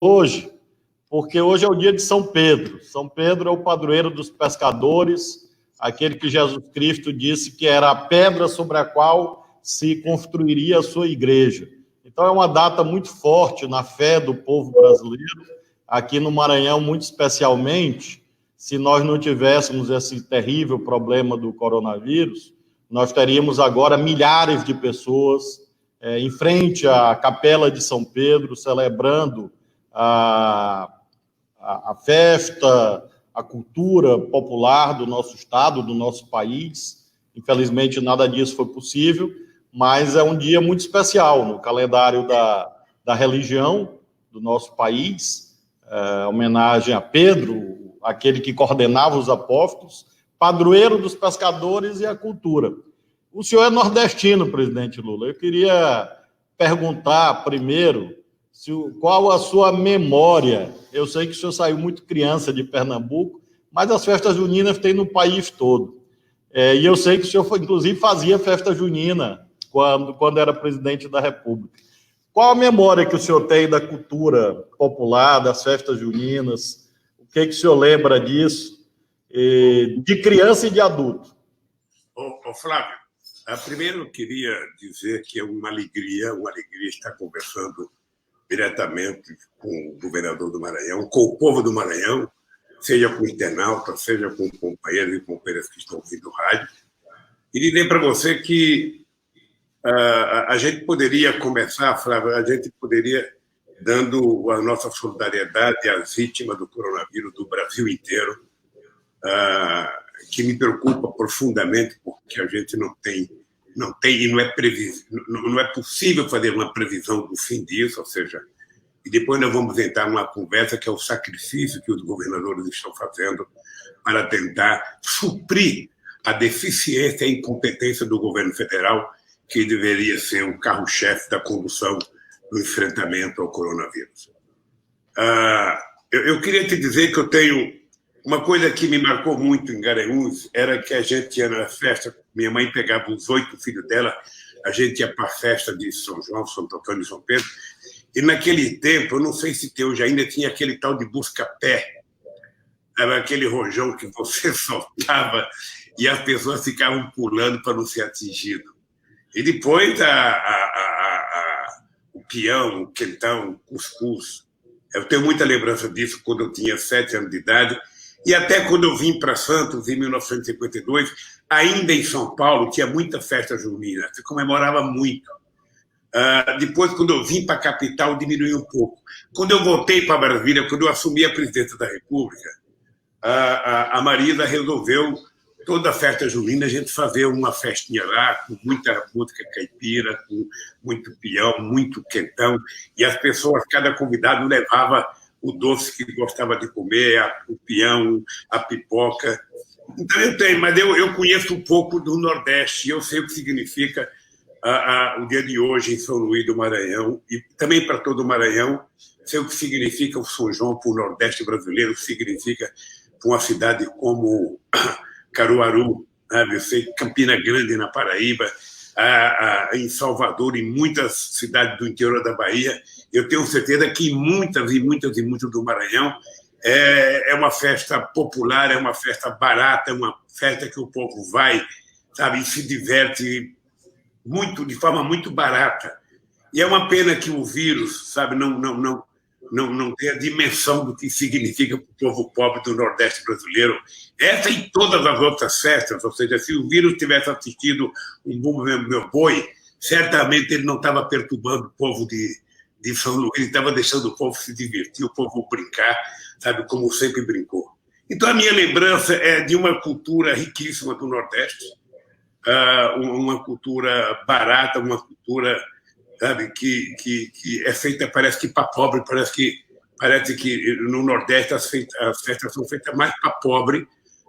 hoje, porque hoje é o dia de São Pedro. São Pedro é o padroeiro dos pescadores, aquele que Jesus Cristo disse que era a pedra sobre a qual se construiria a sua igreja. Então, é uma data muito forte na fé do povo brasileiro, aqui no Maranhão, muito especialmente. Se nós não tivéssemos esse terrível problema do coronavírus, nós teríamos agora milhares de pessoas em frente à Capela de São Pedro, celebrando a festa, a cultura popular do nosso estado, do nosso país. Infelizmente, nada disso foi possível, mas é um dia muito especial no calendário da religião do nosso país, homenagem a Pedro, aquele que coordenava os apóstolos, padroeiro dos pescadores e a cultura. O senhor é nordestino, presidente Lula. Eu queria perguntar primeiro qual a sua memória. Eu sei que o senhor saiu muito criança de Pernambuco, mas as festas juninas tem no país todo. E eu sei que o senhor, inclusive, fazia festa junina quando era presidente da República. Qual a memória que o senhor tem da cultura popular, das festas juninas? O que o senhor lembra disso, de criança e de adulto? Flávio, primeiro eu queria dizer que é uma alegria estar conversando diretamente com o governador do Maranhão, com o povo do Maranhão, seja com internautas, seja com companheiros e companheiras que estão ouvindo o rádio. E dizer para você que a gente poderia começar, Flávio, a gente poderia, dando a nossa solidariedade às vítimas do coronavírus do Brasil inteiro, que me preocupa profundamente, porque a gente não tem e não é possível fazer uma previsão do fim disso, ou seja, e depois nós vamos entrar numa conversa que é o sacrifício que os governadores estão fazendo para tentar suprir a deficiência e incompetência do governo federal, que deveria ser o carro-chefe da condução do enfrentamento ao coronavírus. Eu queria te dizer que eu tenho uma coisa que me marcou muito em Garanhuns, era que a gente ia na festa, minha mãe pegava os 8 filhos dela, a gente ia para a festa de São João, Santo Antônio e São Pedro, e naquele tempo, eu não sei se tem hoje ainda, tinha aquele tal de busca-pé, era aquele rojão que você soltava e as pessoas ficavam pulando para não ser atingido. E depois o peão, o quentão, o cuscuz. Eu tenho muita lembrança disso quando eu tinha 7 anos de idade. E até quando eu vim para Santos, em 1952, ainda em São Paulo, tinha muita festa junina, se comemorava muito. Depois, quando eu vim para a capital, diminuiu um pouco. Quando eu voltei para Brasília, quando eu assumi a presidência da República, a Marisa resolveu, toda a festa junina, a gente fazer uma festinha lá, com muita música caipira, com muito peão, muito quentão, e as pessoas, cada convidado levava o doce que gostava de comer, o peão, a pipoca. Então eu tenho, mas eu conheço um pouco do Nordeste, eu sei o que significa o dia de hoje em São Luís do Maranhão, e também para todo o Maranhão, sei o que significa o São João para o Nordeste brasileiro, o que significa para uma cidade como Caruaru, eu sei, Campina Grande, na Paraíba, em Salvador, em muitas cidades do interior da Bahia. Eu tenho certeza que muitas do Maranhão é uma festa popular, é uma festa barata, é uma festa que o povo vai, sabe, e se diverte muito, de forma muito barata. E é uma pena que o vírus, sabe, não tem a dimensão do que significa para o povo pobre do Nordeste brasileiro. Essa e todas as outras festas, ou seja, se o vírus tivesse assistido um Bumba Meu Boi, certamente ele não estava perturbando o povo de São Luís, ele estava deixando o povo se divertir, o povo brincar, sabe, como sempre brincou. Então, a minha lembrança é de uma cultura riquíssima do Nordeste, uma cultura barata, uma cultura, sabe, que é feita, parece que para pobre, parece que no Nordeste as festas são feitas mais para pobre.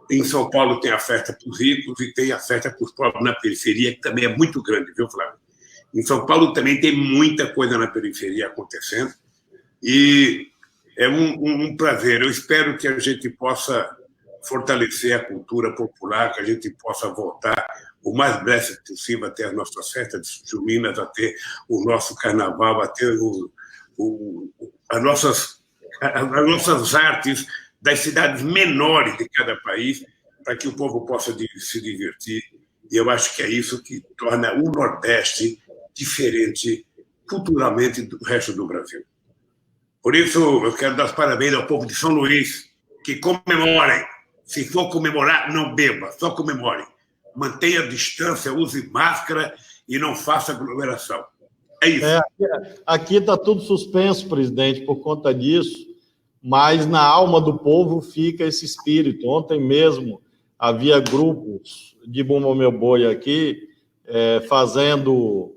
Em São Paulo tem a festa para os ricos e tem a festa para os pobres na periferia, que também é muito grande, viu, Flávio? Em São Paulo também tem muita coisa na periferia acontecendo e é um prazer. Eu espero que a gente possa fortalecer a cultura popular, que a gente possa voltar o mais breve possível até as nossas festas juninas, até o nosso carnaval, até as nossas as nossas artes das cidades menores de cada país, para que o povo possa se divertir. E eu acho que é isso que torna o Nordeste diferente culturalmente do resto do Brasil. Por isso, eu quero dar os parabéns ao povo de São Luís, que comemorem. Se for comemorar, não beba, só comemore. Mantenha a distância, use máscara e não faça aglomeração. É isso. Aqui está tudo suspenso, presidente, por conta disso, mas na alma do povo fica esse espírito. Ontem mesmo havia grupos de Bumba Meu Boi aqui fazendo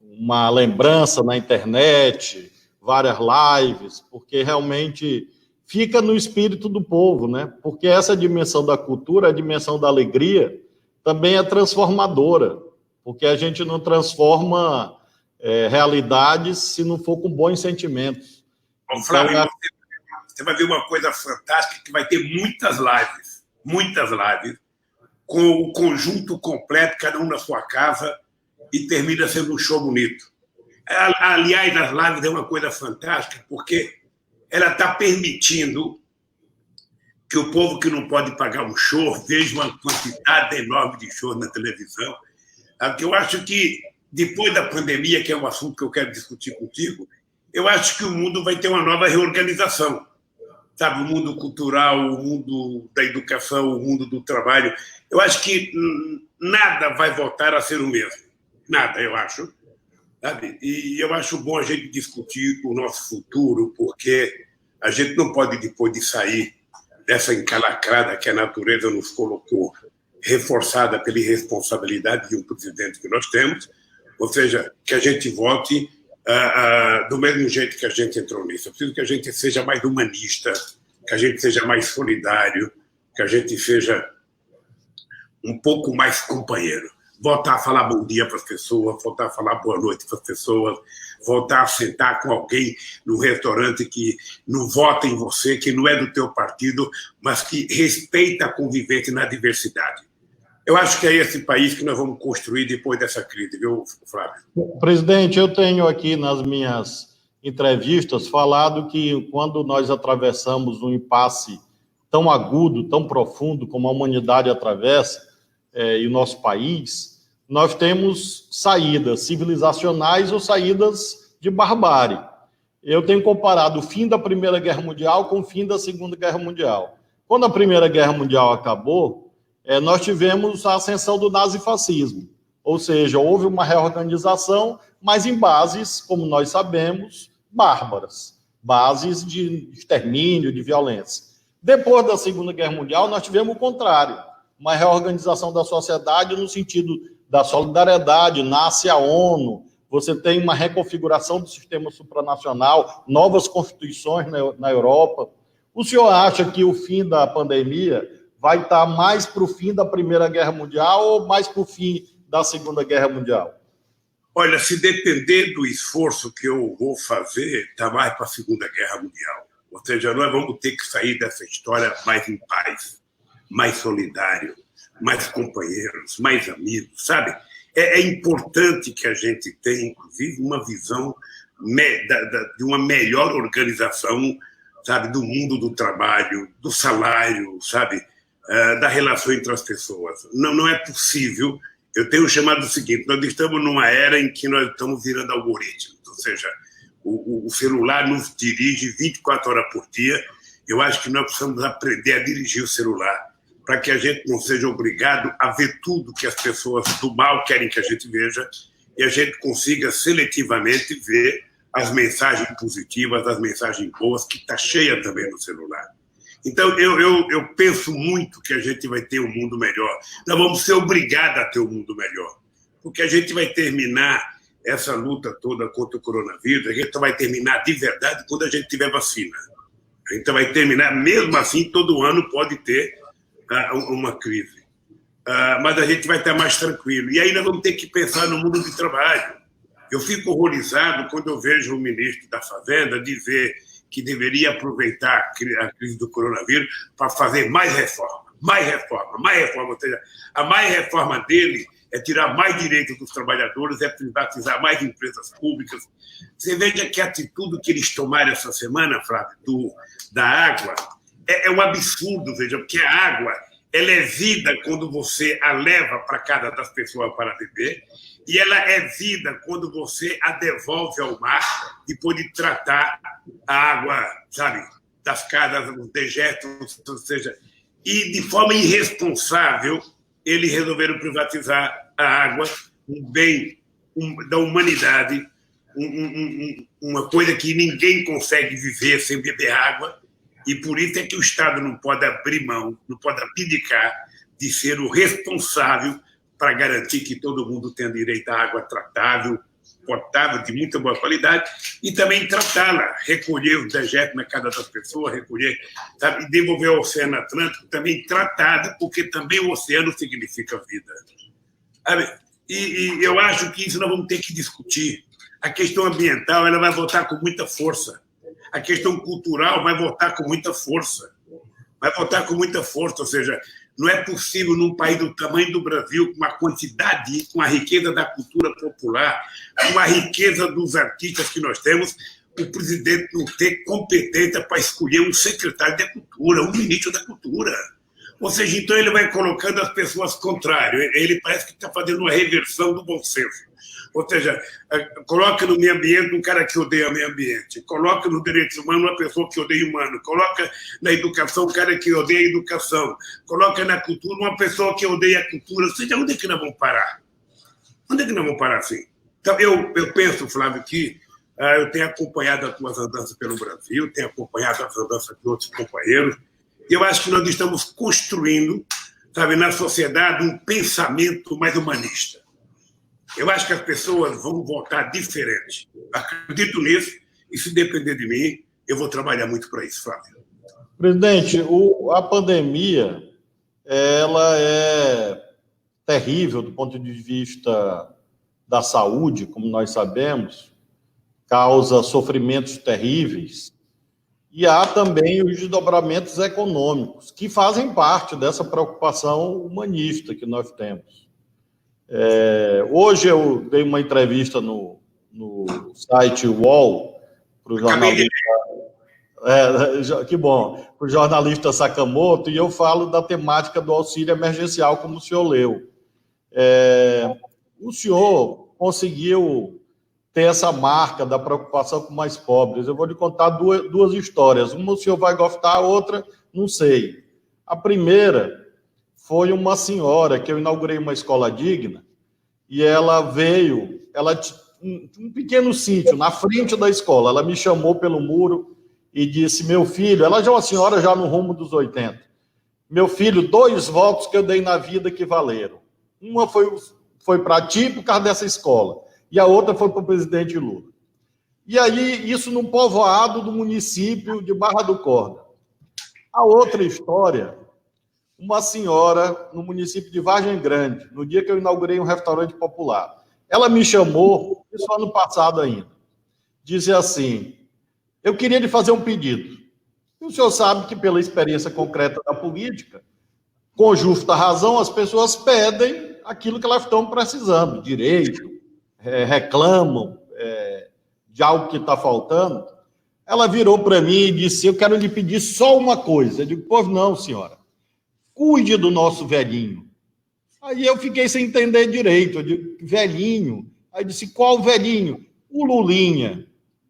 uma lembrança na internet, várias lives, porque realmente fica no espírito do povo, né? Porque essa dimensão da cultura, a dimensão da alegria, também é transformadora, porque a gente não transforma realidades se não for com bons sentimentos. Bom, Flávio, você vai ver uma coisa fantástica, que vai ter muitas lives, com o conjunto completo, cada um na sua casa, e termina sendo um show bonito. Aliás, as lives é uma coisa fantástica, porque ela está permitindo que o povo que não pode pagar um show veja uma quantidade enorme de shows na televisão. Eu acho que, depois da pandemia, que é um assunto que eu quero discutir contigo, eu acho que o mundo vai ter uma nova reorganização. Sabe, o mundo cultural, o mundo da educação, o mundo do trabalho. Eu acho que nada vai voltar a ser o mesmo. Nada, eu acho. Sabe? E eu acho bom a gente discutir o nosso futuro, porque a gente não pode, depois de sair dessa encalacrada que a natureza nos colocou, reforçada pela irresponsabilidade de um presidente que nós temos, ou seja, que a gente vote do mesmo jeito que a gente entrou nisso. Eu preciso que a gente seja mais humanista, que a gente seja mais solidário, que a gente seja um pouco mais companheiro. Voltar a falar bom dia para as pessoas, voltar a falar boa noite para as pessoas, voltar a sentar com alguém no restaurante que não vota em você, que não é do teu partido, mas que respeita a convivência na diversidade. Eu acho que é esse país que nós vamos construir depois dessa crise, viu, Flávio? Presidente, eu tenho aqui nas minhas entrevistas falado que quando nós atravessamos um impasse tão agudo, tão profundo como a humanidade atravessa, e o nosso país, nós temos saídas civilizacionais ou saídas de barbárie. Eu tenho comparado o fim da Primeira Guerra Mundial com o fim da Segunda Guerra Mundial. Quando a Primeira Guerra Mundial acabou, nós tivemos a ascensão do nazifascismo, ou seja, houve uma reorganização, mas em bases, como nós sabemos, bárbaras, bases de extermínio, de violência. Depois da Segunda Guerra Mundial, nós tivemos o contrário, uma reorganização da sociedade no sentido da solidariedade, nasce a ONU, você tem uma reconfiguração do sistema supranacional, novas constituições na Europa. O senhor acha que o fim da pandemia vai estar mais para o fim da Primeira Guerra Mundial ou mais para o fim da Segunda Guerra Mundial? Olha, se depender do esforço que eu vou fazer, está mais para a Segunda Guerra Mundial. Ou seja, nós vamos ter que sair dessa história mais em paz, mais solidário, mais companheiros, mais amigos, sabe? É importante que a gente tenha, inclusive, uma visão de uma melhor organização, sabe, do mundo do trabalho, do salário, sabe, da relação entre as pessoas. Não é possível. Eu tenho chamado o seguinte: nós estamos numa era em que nós estamos virando algoritmos, ou seja, o celular nos dirige 24 horas por dia. Eu acho que nós precisamos aprender a dirigir o celular, para que a gente não seja obrigado a ver tudo que as pessoas do mal querem que a gente veja, e a gente consiga seletivamente ver as mensagens positivas, as mensagens boas, que está cheia também no celular. Então, eu penso muito que a gente vai ter um mundo melhor. Nós vamos ser obrigados a ter um mundo melhor, porque a gente vai terminar essa luta toda contra o coronavírus, a gente vai terminar de verdade quando a gente tiver vacina. A gente vai terminar, mesmo assim, todo ano pode ter uma crise. Mas a gente vai estar mais tranquilo. E aí nós vamos ter que pensar no mundo do trabalho. Eu fico horrorizado quando eu vejo o ministro da Fazenda dizer que deveria aproveitar a crise do coronavírus para fazer mais reforma. Ou seja, a mais reforma dele é tirar mais direitos dos trabalhadores, é privatizar mais empresas públicas. Você veja que a atitude que eles tomaram essa semana, Flávio, da água, é um absurdo, veja, porque a água ela é vida quando você a leva para a casa das pessoas para beber, e ela é vida quando você a devolve ao mar depois de tratar a água, sabe, das casas, os dejetos, ou seja, e de forma irresponsável eles resolveram privatizar a água, um bem da humanidade, uma coisa que ninguém consegue viver sem beber água, e por isso é que o Estado não pode abrir mão, não pode abdicar de ser o responsável para garantir que todo mundo tenha direito à água tratável, potável, de muita boa qualidade, e também tratá-la, recolher os dejetos na casa das pessoas, recolher, sabe, e devolver ao Oceano Atlântico também tratada, porque também o oceano significa vida. Sabe? E eu acho que isso nós vamos ter que discutir. A questão ambiental ela vai voltar com muita força. A questão cultural vai voltar com muita força. Vai voltar com muita força, ou seja, não é possível, num país do tamanho do Brasil, com a quantidade, com a riqueza da cultura popular, com a riqueza dos artistas que nós temos, o presidente não ter competência para escolher um secretário da cultura, um ministro da cultura. Ou seja, então ele vai colocando as pessoas contrárias. Ele parece que está fazendo uma reversão do bom senso. Ou seja, coloca no meio ambiente um cara que odeia o meio ambiente, coloca nos direitos humanos uma pessoa que odeia o humano, coloca na educação um cara que odeia a educação, coloca na cultura uma pessoa que odeia a cultura. Ou seja, onde é que nós vamos parar? Onde é que nós vamos parar assim? Então, eu penso, Flávio, que eu tenho acompanhado as tuas andanças pelo Brasil, tenho acompanhado as andanças de outros companheiros, e eu acho que nós estamos construindo, sabe, na sociedade um pensamento mais humanista. Eu acho que as pessoas vão votar diferente. Acredito nisso, e se depender de mim, eu vou trabalhar muito para isso, Flávio. Presidente, a pandemia, ela é terrível do ponto de vista da saúde, como nós sabemos, causa sofrimentos terríveis, e há também os desdobramentos econômicos, que fazem parte dessa preocupação humanista que nós temos. Hoje eu dei uma entrevista no site UOL para o jornalista, que bom, para o jornalista Sakamoto, e eu falo da temática do auxílio emergencial, como o senhor leu. O senhor conseguiu ter essa marca da preocupação com mais pobres. Eu vou lhe contar duas histórias. Uma o senhor vai gostar, a outra não sei. A primeira foi uma senhora que eu inaugurei uma escola digna e ela veio, um pequeno sítio na frente da escola, ela me chamou pelo muro e disse, meu filho, ela já é uma senhora já no rumo dos 80, meu filho, 2 votos que eu dei na vida que valeram. Uma foi para ti por causa dessa escola e a outra foi para o presidente Lula. E aí, isso num povoado do município de Barra do Corda. A outra história, uma senhora no município de Vargem Grande, no dia que eu inaugurei um restaurante popular. Ela me chamou, isso ano passado ainda, disse assim, eu queria lhe fazer um pedido. E o senhor sabe que, pela experiência concreta da política, com justa razão, as pessoas pedem aquilo que elas estão precisando, direito, reclamam de algo que está faltando. Ela virou para mim e disse, eu quero lhe pedir só uma coisa. Eu digo, pois não, senhora. Cuide do nosso velhinho. Aí eu fiquei sem entender direito. Eu digo, velhinho? Aí disse, qual velhinho? O Lulinha.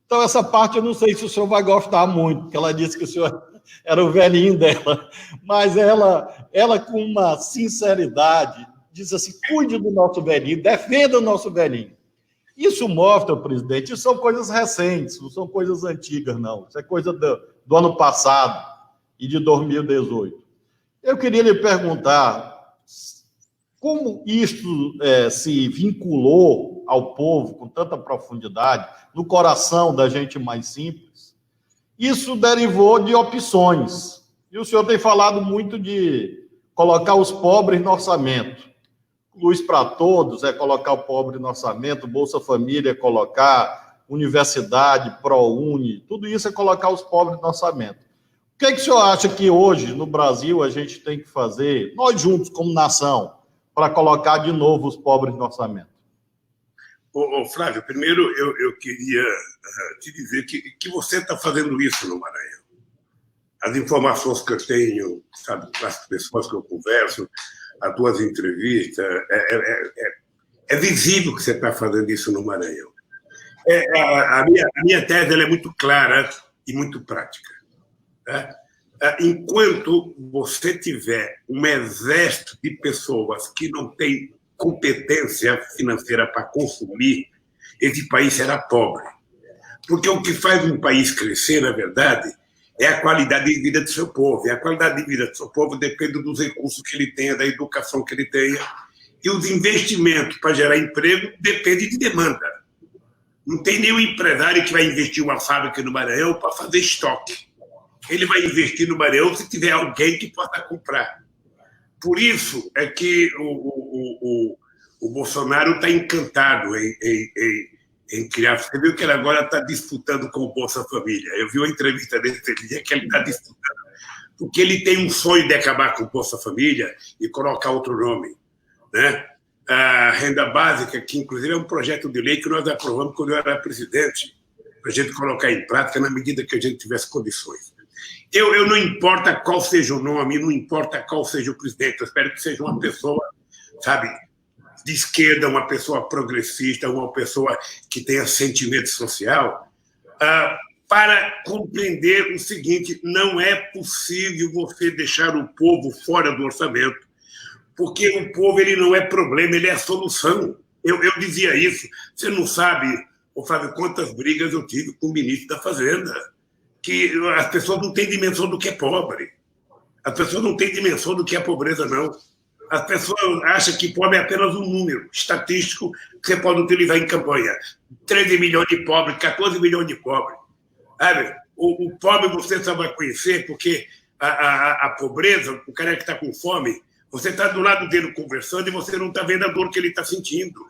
Então, essa parte eu não sei se o senhor vai gostar muito, porque ela disse que o senhor era o velhinho dela. Mas ela com uma sinceridade, disse assim, cuide do nosso velhinho, defenda o nosso velhinho. Isso mostra, presidente, isso são coisas recentes, não são coisas antigas, não. Isso é coisa do ano passado e de 2018. Eu queria lhe perguntar como isso se vinculou ao povo com tanta profundidade, no coração da gente mais simples. Isso derivou de opções. E o senhor tem falado muito de colocar os pobres no orçamento. Luz para Todos é colocar o pobre no orçamento, Bolsa Família é colocar, universidade, ProUni, tudo isso é colocar os pobres no orçamento. O que é que o senhor acha que hoje, no Brasil, a gente tem que fazer, nós juntos, como nação, para colocar de novo os pobres no orçamento? Flávio, primeiro eu queria te dizer que você está fazendo isso no Maranhão. As informações que eu tenho, sabe, com as pessoas que eu converso, as tuas entrevistas, é visível que você está fazendo isso no Maranhão. A minha tese ela é muito clara e muito prática. Né? Enquanto você tiver um exército de pessoas que não têm competência financeira para consumir, esse país será pobre. Porque o que faz um país crescer, na verdade, é a qualidade de vida do seu povo. E a qualidade de vida do seu povo depende dos recursos que ele tenha, da educação que ele tenha. E os investimentos para gerar emprego dependem de demanda. Não tem nenhum empresário que vai investir uma fábrica no Maranhão para fazer estoque. Ele vai investir no Maranhão se tiver alguém que possa comprar. Por isso é que o Bolsonaro está encantado em criar. Você viu que ele agora está disputando com o Bolsa Família. Eu vi uma entrevista dele dia que ele está disputando. Porque ele tem um sonho de acabar com o Bolsa Família e colocar outro nome. Né? A renda básica, que inclusive é um projeto de lei que nós aprovamos quando eu era presidente, para a gente colocar em prática na medida que a gente tivesse condições. Eu não importa qual seja o nome, não importa qual seja o presidente, eu espero que seja uma pessoa, sabe, de esquerda, uma pessoa progressista, uma pessoa que tenha sentimento social, para compreender o seguinte: não é possível você deixar o povo fora do orçamento, porque o povo ele não é problema, ele é a solução. Eu dizia isso. Você não sabe, Fábio, quantas brigas eu tive com o ministro da Fazenda, que as pessoas não têm dimensão do que é pobre. As pessoas não têm dimensão do que é pobreza, não. As pessoas acham que pobre é apenas um número estatístico que você pode utilizar em campanha. 13 milhões de pobres, 14 milhões de pobres. Sabe? O pobre você só vai conhecer porque a pobreza, o cara que está com fome, você está do lado dele conversando e você não está vendo a dor que ele está sentindo.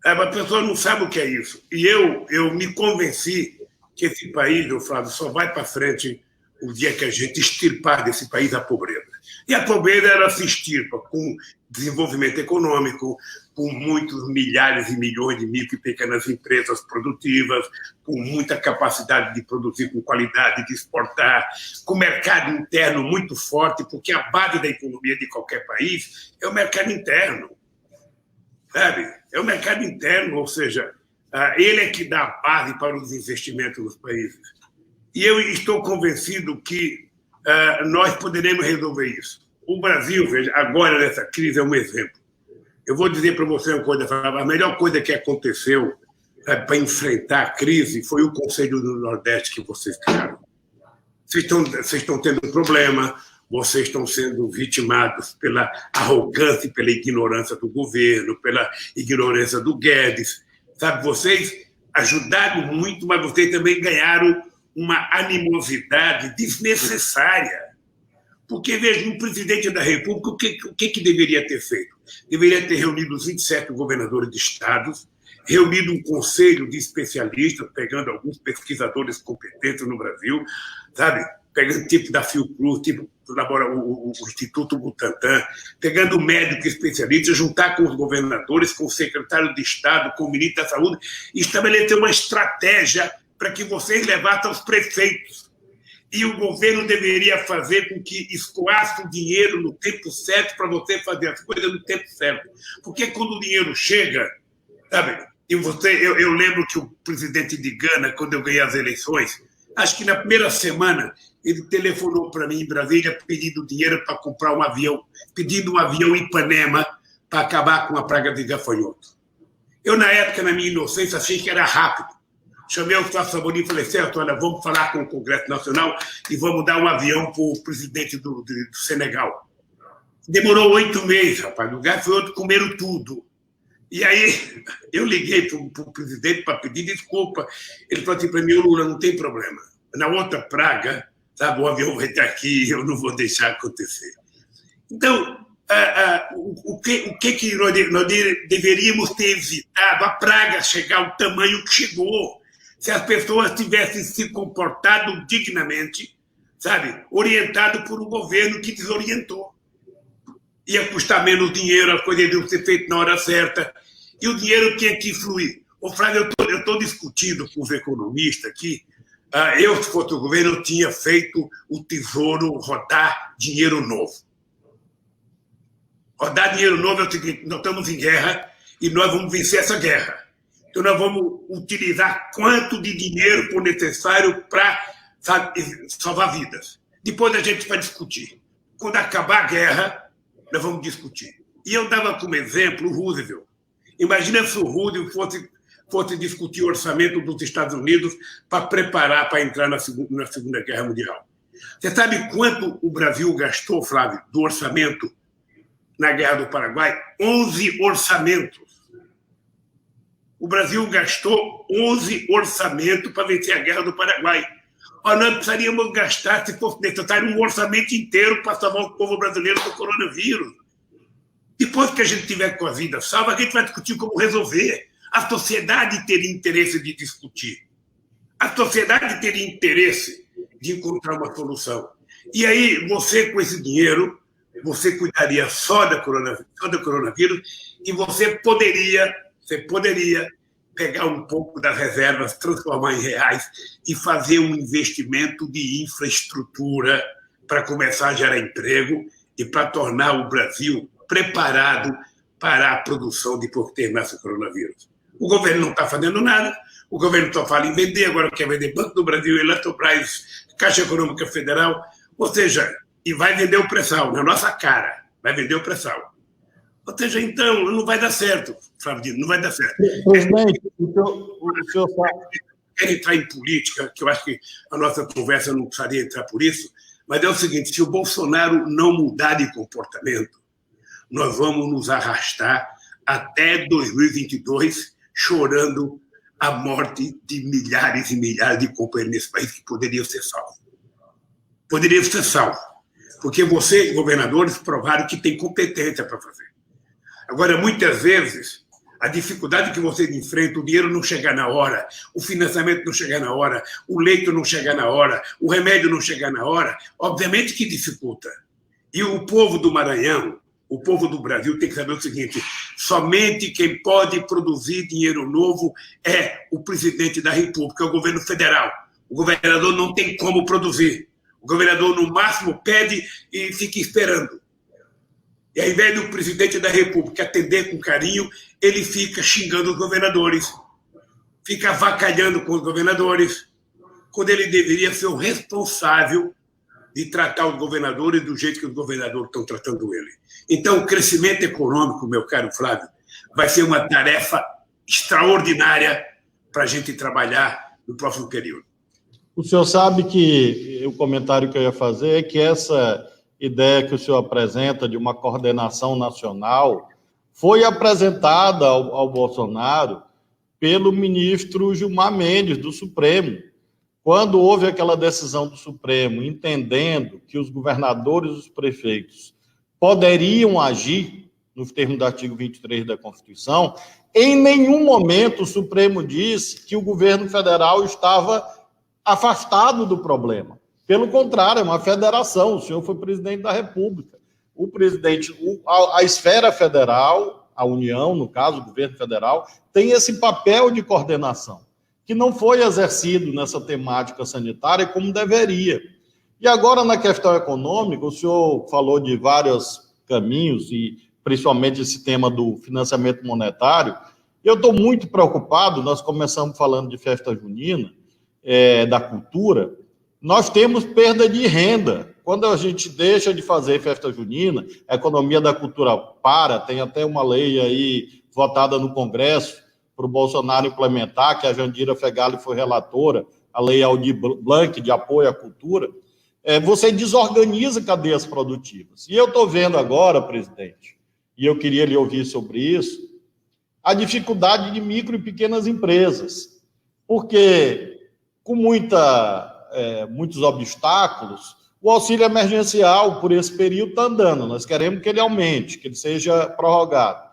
A pessoa não sabe o que é isso. E eu me convenci que esse país, Flávio, só vai para frente o dia que a gente extirpar desse país a pobreza. E a pobreza ela se extirpa com desenvolvimento econômico, com muitos milhares e milhões de micro e pequenas empresas produtivas, com muita capacidade de produzir com qualidade, de exportar, com mercado interno muito forte, porque a base da economia de qualquer país é o mercado interno. Sabe? É o mercado interno, ou seja, ele é que dá a base para os investimentos nos países. E eu estou convencido que nós poderemos resolver isso. O Brasil, veja, agora nessa crise é um exemplo. Eu vou dizer para você uma coisa, a melhor coisa que aconteceu para enfrentar a crise foi o Conselho do Nordeste que vocês criaram. Vocês estão tendo problema, vocês estão sendo vitimados pela arrogância e pela ignorância do governo, pela ignorância do Guedes. Sabe, vocês ajudaram muito, mas vocês também ganharam uma animosidade desnecessária. Porque, veja, um presidente da República, o que deveria ter feito? Deveria ter reunido os 27 governadores de estados, reunido um conselho de especialistas, pegando alguns pesquisadores competentes no Brasil, sabe? Pegando tipo da Fiocruz, tipo o Instituto Butantan, pegando médico especialista, juntar com os governadores, com o secretário de Estado, com o ministro da Saúde, e estabelecer uma estratégia para que vocês levassem aos prefeitos. E o governo deveria fazer com que escoasse o dinheiro no tempo certo para você fazer as coisas no tempo certo. Porque quando o dinheiro chega, sabe? E eu lembro que o presidente de Gana, quando eu ganhei as eleições, acho que na primeira semana, ele telefonou para mim em Brasília pedindo dinheiro para comprar um avião, pedindo um avião em Ipanema para acabar com a praga de gafanhoto. Eu, na época, na minha inocência, achei que era rápido. Chamei o Flávio Sabonis e falei: certo, olha, vamos falar com o Congresso Nacional e vamos dar um avião para o presidente do Senegal. Demorou 8 meses, rapaz. O gafanhoto comeram tudo. E aí eu liguei para o presidente para pedir desculpa. Ele falou assim para mim: Lula, não tem problema. Na outra praga, sabe, o avião vai estar aqui, eu não vou deixar acontecer. Então, o que nós deveríamos ter evitado? A praga chegar ao tamanho que chegou. Se as pessoas tivessem se comportado dignamente, sabe, orientado por um governo que desorientou. ia custar menos dinheiro, as coisas iam ser feitas na hora certa, e o dinheiro tinha que fluir. Ô, Flávio, eu estou discutindo com os economistas aqui. Eu, se fosse o governo, eu tinha feito o Tesouro rodar dinheiro novo. Rodar dinheiro novo é o seguinte: nós estamos em guerra e nós vamos vencer essa guerra. Então, nós vamos utilizar quanto de dinheiro for necessário para salvar vidas. Depois a gente vai discutir. Quando acabar a guerra, nós vamos discutir. E eu dava como exemplo o Roosevelt. Imagina se o Roosevelt fosse discutir o orçamento dos Estados Unidos para preparar para entrar na Segunda Guerra Mundial. Você sabe quanto o Brasil gastou, Flávio, do orçamento na Guerra do Paraguai? 11 orçamentos. O Brasil gastou 11 orçamentos para vencer a Guerra do Paraguai. Nós precisaríamos gastar, se fosse necessário, um orçamento inteiro para salvar o povo brasileiro do coronavírus. Depois que a gente tiver com a vida salva, a gente vai discutir como resolver. A sociedade teria interesse de discutir. A sociedade teria interesse de encontrar uma solução. E aí, você, com esse dinheiro, você cuidaria só do coronavírus e você poderia pegar um pouco das reservas, transformar em reais e fazer um investimento de infraestrutura para começar a gerar emprego e para tornar o Brasil preparado para a produção depois que terminasse o coronavírus. O governo não está fazendo nada, o governo só fala em vender, agora quer vender Banco do Brasil, Eletrobras, Caixa Econômica Federal, ou seja, e vai vender o pré-sal na nossa cara, vai vender o pré-sal. Ou seja, então, não vai dar certo, Flávio Dino, não vai dar certo. Presidente, o senhor quer entrar em política, que eu acho que a nossa conversa não precisaria entrar por isso, mas é o seguinte: se o Bolsonaro não mudar de comportamento, nós vamos nos arrastar até 2022 chorando a morte de milhares e milhares de companheiros nesse país que poderiam ser salvos. Poderiam ser salvos, porque você, governadores, provaram que tem competência para fazer. Agora, muitas vezes, a dificuldade que vocês enfrentam, o dinheiro não chegar na hora, o financiamento não chegar na hora, o leito não chegar na hora, o remédio não chegar na hora, obviamente que dificulta. E o povo do Maranhão, o povo do Brasil tem que saber o seguinte: somente quem pode produzir dinheiro novo é o presidente da República, é o governo federal. O governador não tem como produzir. O governador, no máximo, pede e fica esperando. E ao invés do presidente da República atender com carinho, ele fica xingando os governadores, fica avacalhando com os governadores, quando ele deveria ser o responsável de tratar os governadores do jeito que os governadores estão tratando ele. Então, o crescimento econômico, meu caro Flávio, vai ser uma tarefa extraordinária para a gente trabalhar no próximo período. O senhor sabe que o comentário que eu ia fazer é que essa ideia que o senhor apresenta de uma coordenação nacional foi apresentada ao Bolsonaro pelo ministro Gilmar Mendes, do Supremo. Quando houve aquela decisão do Supremo, entendendo que os governadores e os prefeitos poderiam agir, nos termos do artigo 23 da Constituição, em nenhum momento o Supremo disse que o governo federal estava afastado do problema. Pelo contrário, é uma federação. O senhor foi presidente da República. O presidente, a esfera federal, a União, no caso, o governo federal, tem esse papel de coordenação, que não foi exercido nessa temática sanitária como deveria. E agora, na questão econômica, o senhor falou de vários caminhos, e principalmente esse tema do financiamento monetário. Eu estou muito preocupado, nós começamos falando de festa junina, da cultura. Nós temos perda de renda. Quando a gente deixa de fazer festa junina, a economia da cultura para, tem até uma lei aí votada no Congresso para o Bolsonaro implementar, que a Jandira Fegali foi relatora, a lei Aldir Blanc de apoio à cultura. Você desorganiza cadeias produtivas. E eu estou vendo agora, presidente, e eu queria lhe ouvir sobre isso, a dificuldade de micro e pequenas empresas, porque com muitos obstáculos, o auxílio emergencial por esse período está andando. Nós queremos que ele aumente, que ele seja prorrogado.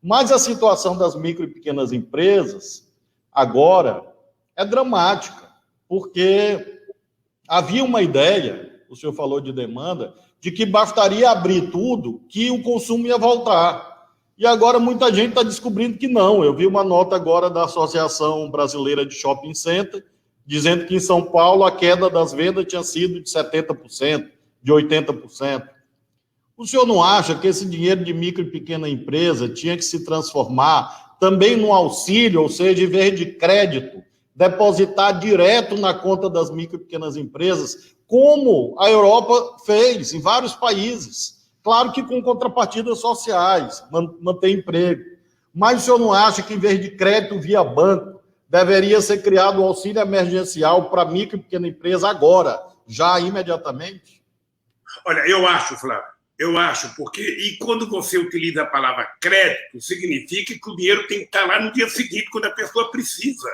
Mas a situação das micro e pequenas empresas agora é dramática, porque havia uma ideia, o senhor falou de demanda, de que bastaria abrir tudo que o consumo ia voltar. E agora muita gente está descobrindo que não. Eu vi uma nota agora da Associação Brasileira de Shopping Center, dizendo que em São Paulo a queda das vendas tinha sido de 70%, de 80%. O senhor não acha que esse dinheiro de micro e pequena empresa tinha que se transformar também num auxílio, ou seja, em vez de crédito, depositar direto na conta das micro e pequenas empresas, como a Europa fez em vários países? Claro que com contrapartidas sociais, manter emprego. Mas o senhor não acha que, em vez de crédito via banco, deveria ser criado um auxílio emergencial para micro e pequena empresa agora, já imediatamente? Olha, eu acho, Flávio, porque e quando você utiliza a palavra crédito, significa que o dinheiro tem que estar lá no dia seguinte, quando a pessoa precisa.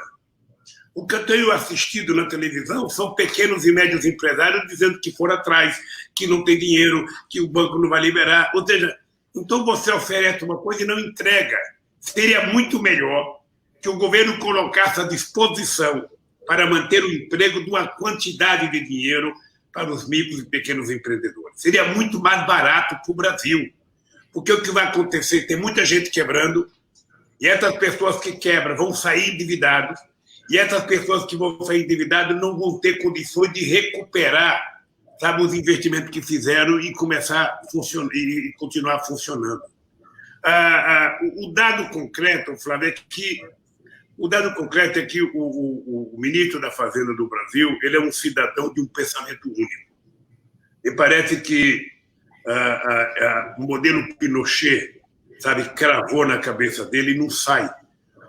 O que eu tenho assistido na televisão são pequenos e médios empresários dizendo que foram atrás, que não tem dinheiro, que o banco não vai liberar. Ou seja, então você oferece uma coisa e não entrega. Seria muito melhor que o governo colocasse à disposição para manter o emprego de uma quantidade de dinheiro para os micros e pequenos empreendedores. Seria muito mais barato para o Brasil. Porque o que vai acontecer? Tem muita gente quebrando, e essas pessoas que quebram vão sair endividados, e essas pessoas que vão sair endividadas não vão ter condições de recuperar, sabe, os investimentos que fizeram e começar a funcionar, e continuar funcionando. O dado concreto, Flávio, é que o ministro da Fazenda do Brasil ele é um cidadão de um pensamento único. Me parece que o modelo Pinochet, sabe, cravou na cabeça dele e não sai.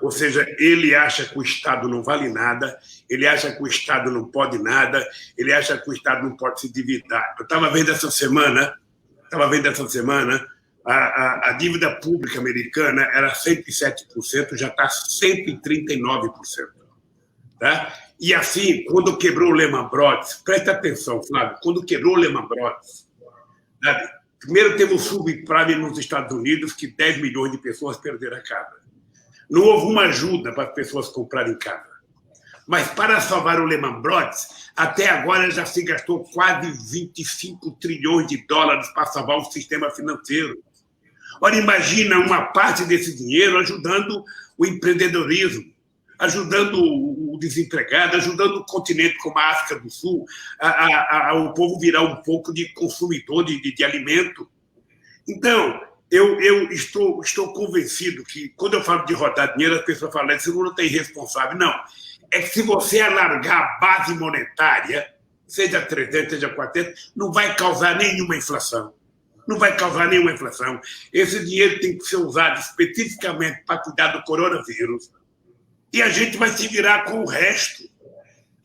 Ou seja, ele acha que o Estado não vale nada, ele acha que o Estado não pode nada, ele acha que o Estado não pode se endividar. Eu estava vendo essa semana, a dívida pública americana era 107%, já está 139%. Tá? E assim, quando quebrou o Lehman Brothers, presta atenção, Flávio, quando quebrou o Lehman Brothers, sabe? Primeiro teve o subprime nos Estados Unidos, que 10 milhões de pessoas perderam a casa. Não houve uma ajuda para as pessoas comprarem casa. Mas para salvar o Lehman Brothers, até agora já se gastou quase 25 trilhões de dólares para salvar o sistema financeiro. Ora, imagina uma parte desse dinheiro ajudando o empreendedorismo, ajudando o desempregado, ajudando o continente como a África do Sul, o povo virar um pouco de consumidor de alimento. Então, eu estou convencido que, quando eu falo de rodar dinheiro, as pessoas falam que você não tem responsável. Não. É que se você alargar a base monetária, seja 300, seja 400, não vai causar nenhuma inflação. Não vai causar nenhuma inflação. Esse dinheiro tem que ser usado especificamente para cuidar do coronavírus. E a gente vai se virar com o resto.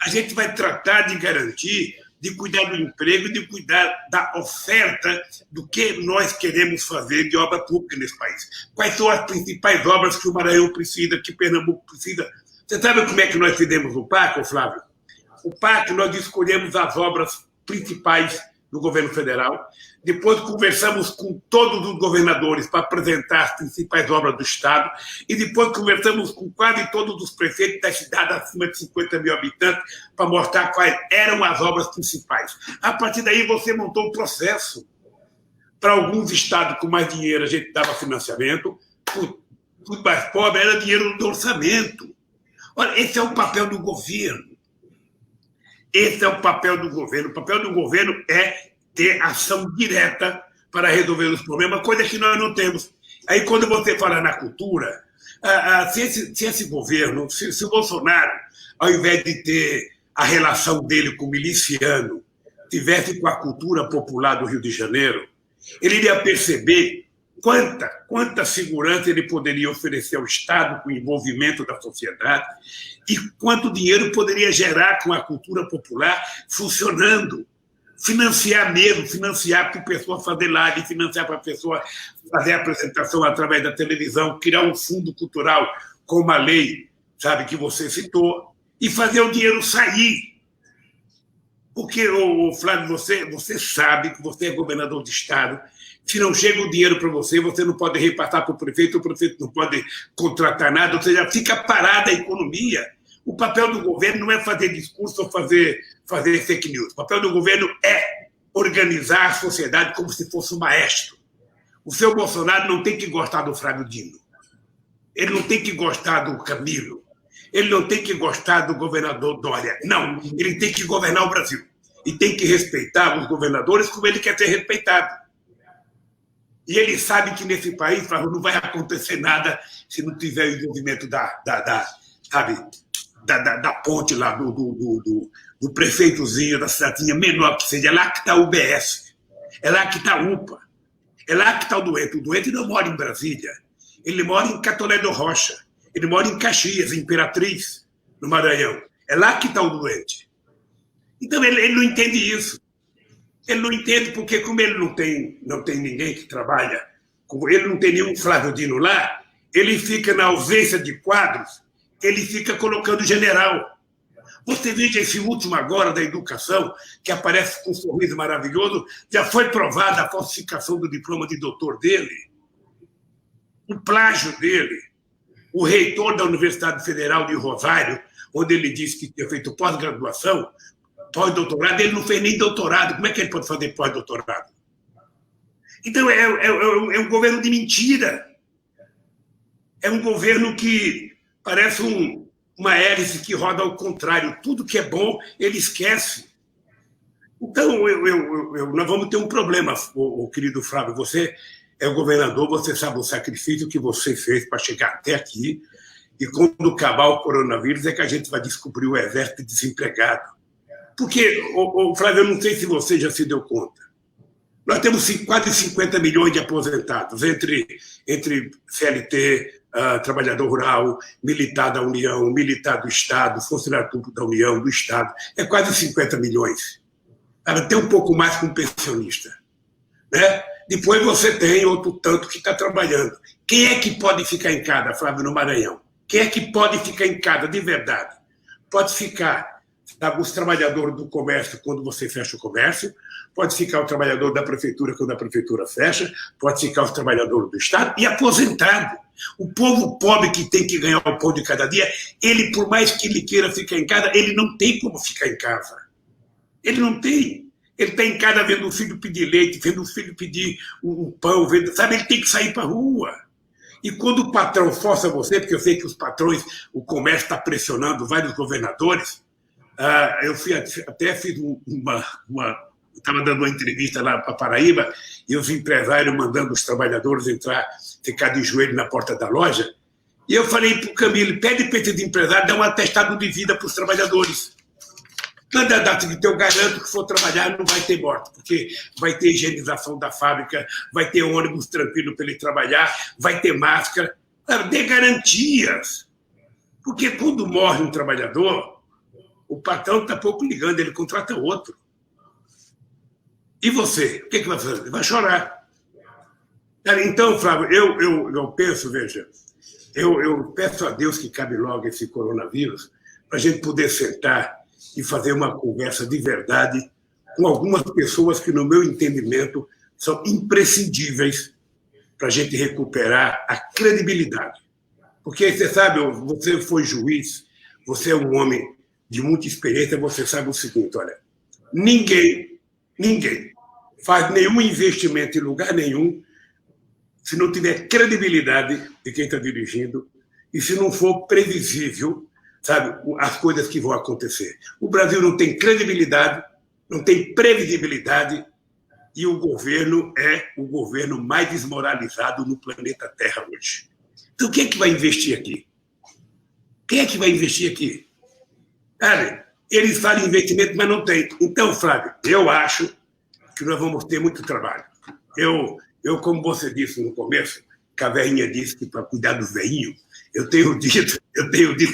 A gente vai tratar de garantir, de cuidar do emprego, de cuidar da oferta do que nós queremos fazer de obra pública nesse país. Quais são as principais obras que o Maranhão precisa, que Pernambuco precisa? Você sabe como é que nós fizemos o PAC, Flávio? O PAC, nós escolhemos as obras principais do governo federal, depois conversamos com todos os governadores para apresentar as principais obras do Estado, e depois conversamos com quase todos os prefeitos das cidades acima de 50 mil habitantes para mostrar quais eram as obras principais. A partir daí, você montou o processo. Para alguns estados com mais dinheiro, a gente dava financiamento, para os mais pobres, era dinheiro do orçamento. Olha, esse é o papel do governo. Esse é o papel do governo. O papel do governo é ter ação direta para resolver os problemas, coisa que nós não temos. Aí, quando você fala na cultura, se esse governo, se o Bolsonaro, ao invés de ter a relação dele com o miliciano, tivesse com a cultura popular do Rio de Janeiro, ele iria perceber quanta segurança ele poderia oferecer ao Estado com o envolvimento da sociedade e quanto dinheiro poderia gerar com a cultura popular funcionando. Financiar mesmo, financiar para a pessoa fazer live, financiar para a pessoa fazer apresentação através da televisão, criar um fundo cultural como a lei, sabe, que você citou, e fazer o dinheiro sair. Porque, Flávio, você sabe que você é governador de Estado. Se não chega o dinheiro para você, você não pode repassar para o prefeito não pode contratar nada, ou seja, fica parada a economia. O papel do governo não é fazer discurso ou fazer fake news. O papel do governo é organizar a sociedade como se fosse um maestro. O seu Bolsonaro não tem que gostar do Flávio Dino. Ele não tem que gostar do Camilo. Ele não tem que gostar do governador Dória. Não, ele tem que governar o Brasil. E tem que respeitar os governadores como ele quer ser respeitado. E ele sabe que nesse país não vai acontecer nada se não tiver o envolvimento da ponte lá, do prefeitozinho, da cidadinha menor que seja. É lá que está o UBS. É lá que está a UPA. É lá que está o doente. O doente não mora em Brasília. Ele mora em Catolé do Rocha. Ele mora em Caxias, em Imperatriz, no Maranhão. É lá que está o doente. Então, ele não entende isso. Ele não entende porque, como ele não tem ninguém que trabalha, como ele não tem nenhum Flávio Dino lá, ele fica na ausência de quadros, ele fica colocando general. Você veja esse último agora da educação, que aparece com um sorriso maravilhoso, já foi provada a falsificação do diploma de doutor dele, o plágio dele. O reitor da Universidade Federal de Rosário, onde ele disse que tinha feito pós-graduação, pós-doutorado, ele não fez nem doutorado. Como é que ele pode fazer pós-doutorado? Então, é um governo de mentira. É um governo que parece uma hélice que roda ao contrário. Tudo que é bom, ele esquece. Então, nós vamos ter um problema, o querido Flávio. Você é o governador, você sabe o sacrifício que você fez para chegar até aqui, e quando acabar o coronavírus é que a gente vai descobrir o exército desempregado. Porque, Flávio, eu não sei se você já se deu conta, nós temos quase 50 milhões de aposentados, entre CLT, trabalhador rural, militar da União, militar do Estado, funcionário público da União, do Estado, é quase 50 milhões. Tem um pouco mais com pensionista, né? Depois você tem outro tanto que está trabalhando. Quem é que pode ficar em casa, Flávio, no Maranhão? Quem é que pode ficar em casa de verdade? Pode ficar os trabalhadores do comércio quando você fecha o comércio, pode ficar o trabalhador da prefeitura quando a prefeitura fecha, pode ficar os trabalhadores do Estado e aposentado. O povo pobre que tem que ganhar o pão de cada dia, ele, por mais que ele queira ficar em casa, ele não tem como ficar em casa. Ele não tem. Ele está em casa vendo o filho pedir leite, vendo o filho pedir um pão, sabe? Ele tem que sair para a rua. E quando o patrão força você, porque eu sei que os patrões, o comércio está pressionando vários governadores, eu até fiz estava dando uma entrevista lá para Paraíba, e os empresários mandando os trabalhadores ficar de joelho na porta da loja, e eu falei para o Camilo, pede para esse empresário dar um atestado de vida para os trabalhadores. Eu garanto que for trabalhar não vai ter morte, porque vai ter higienização da fábrica, vai ter ônibus tranquilo para ele trabalhar, vai ter máscara. Dê garantias. Porque quando morre um trabalhador, o patrão está pouco ligando, ele contrata outro. E você? O que vai fazer? Vai chorar. Então, Flávio, eu penso, veja, eu peço a Deus que cabe logo esse coronavírus para a gente poder sentar e fazer uma conversa de verdade com algumas pessoas que, no meu entendimento, são imprescindíveis para a gente recuperar a credibilidade. Porque, você sabe, você foi juiz, você é um homem de muita experiência, você sabe o seguinte, olha, ninguém faz nenhum investimento em lugar nenhum se não tiver credibilidade de quem está dirigindo e se não for previsível, sabe, as coisas que vão acontecer. O Brasil não tem credibilidade, não tem previsibilidade e o governo é o governo mais desmoralizado no planeta Terra hoje. Então, quem é que vai investir aqui? Quem é que vai investir aqui? Cara, eles falam em investimento, mas não tem. Então, Flávio, eu acho que nós vamos ter muito trabalho. Eu como você disse no começo, que a velhinha disse que para cuidar do velhinho, eu tenho dito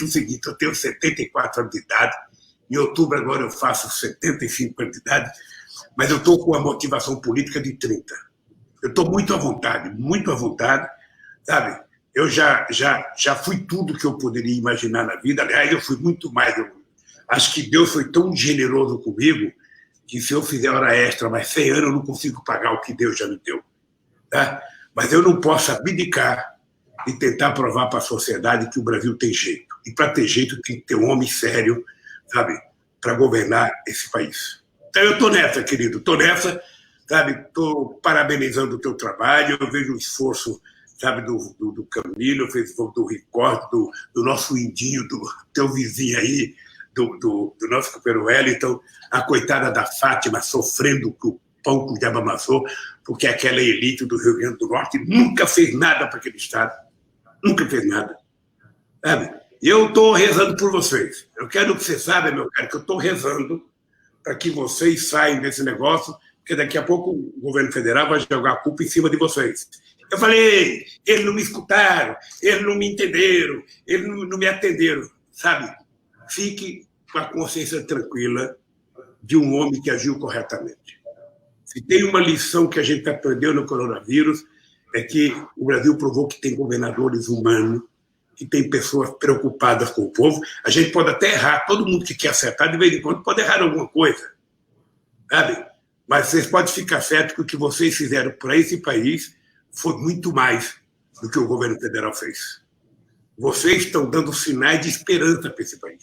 o seguinte, eu tenho 74 anos de idade, em outubro agora eu faço 75 anos de idade, mas eu estou com a motivação política de 30. Eu estou muito à vontade, sabe? Eu já fui tudo que eu poderia imaginar na vida, aliás, eu fui muito mais. Acho que Deus foi tão generoso comigo que se eu fizer hora extra mais 100 anos, eu não consigo pagar o que Deus já me deu. Tá? Mas eu não posso abdicar e tentar provar para a sociedade que o Brasil tem jeito. E para ter jeito tem que ter um homem sério, sabe, para governar esse país. Então, eu estou nessa, querido, estou nessa, sabe? Estou parabenizando o teu trabalho, eu vejo o esforço, sabe, do Camilo, eu vejo o esforço do Ricardo, do nosso indinho, do teu vizinho aí, do nosso companheiro Wellington, a coitada da Fátima sofrendo com o pão que o diabo amassou, porque aquela elite do Rio Grande do Norte nunca fez nada para aquele Estado, nunca fez nada, sabe? E eu estou rezando por vocês. Eu quero que você saiba, meu caro, que eu estou rezando para que vocês saiam desse negócio, porque daqui a pouco o governo federal vai jogar a culpa em cima de vocês. Eu falei, eles não me escutaram, eles não me entenderam, eles não me atenderam, sabe? Fique com a consciência tranquila de um homem que agiu corretamente. Se tem uma lição que a gente aprendeu no coronavírus, é que o Brasil provou que tem governadores humanos, que tem pessoas preocupadas com o povo. A gente pode até errar, todo mundo que quer acertar, de vez em quando, pode errar alguma coisa, sabe? Mas vocês podem ficar certos que o que vocês fizeram para esse país foi muito mais do que o governo federal fez. Vocês estão dando sinais de esperança para esse país.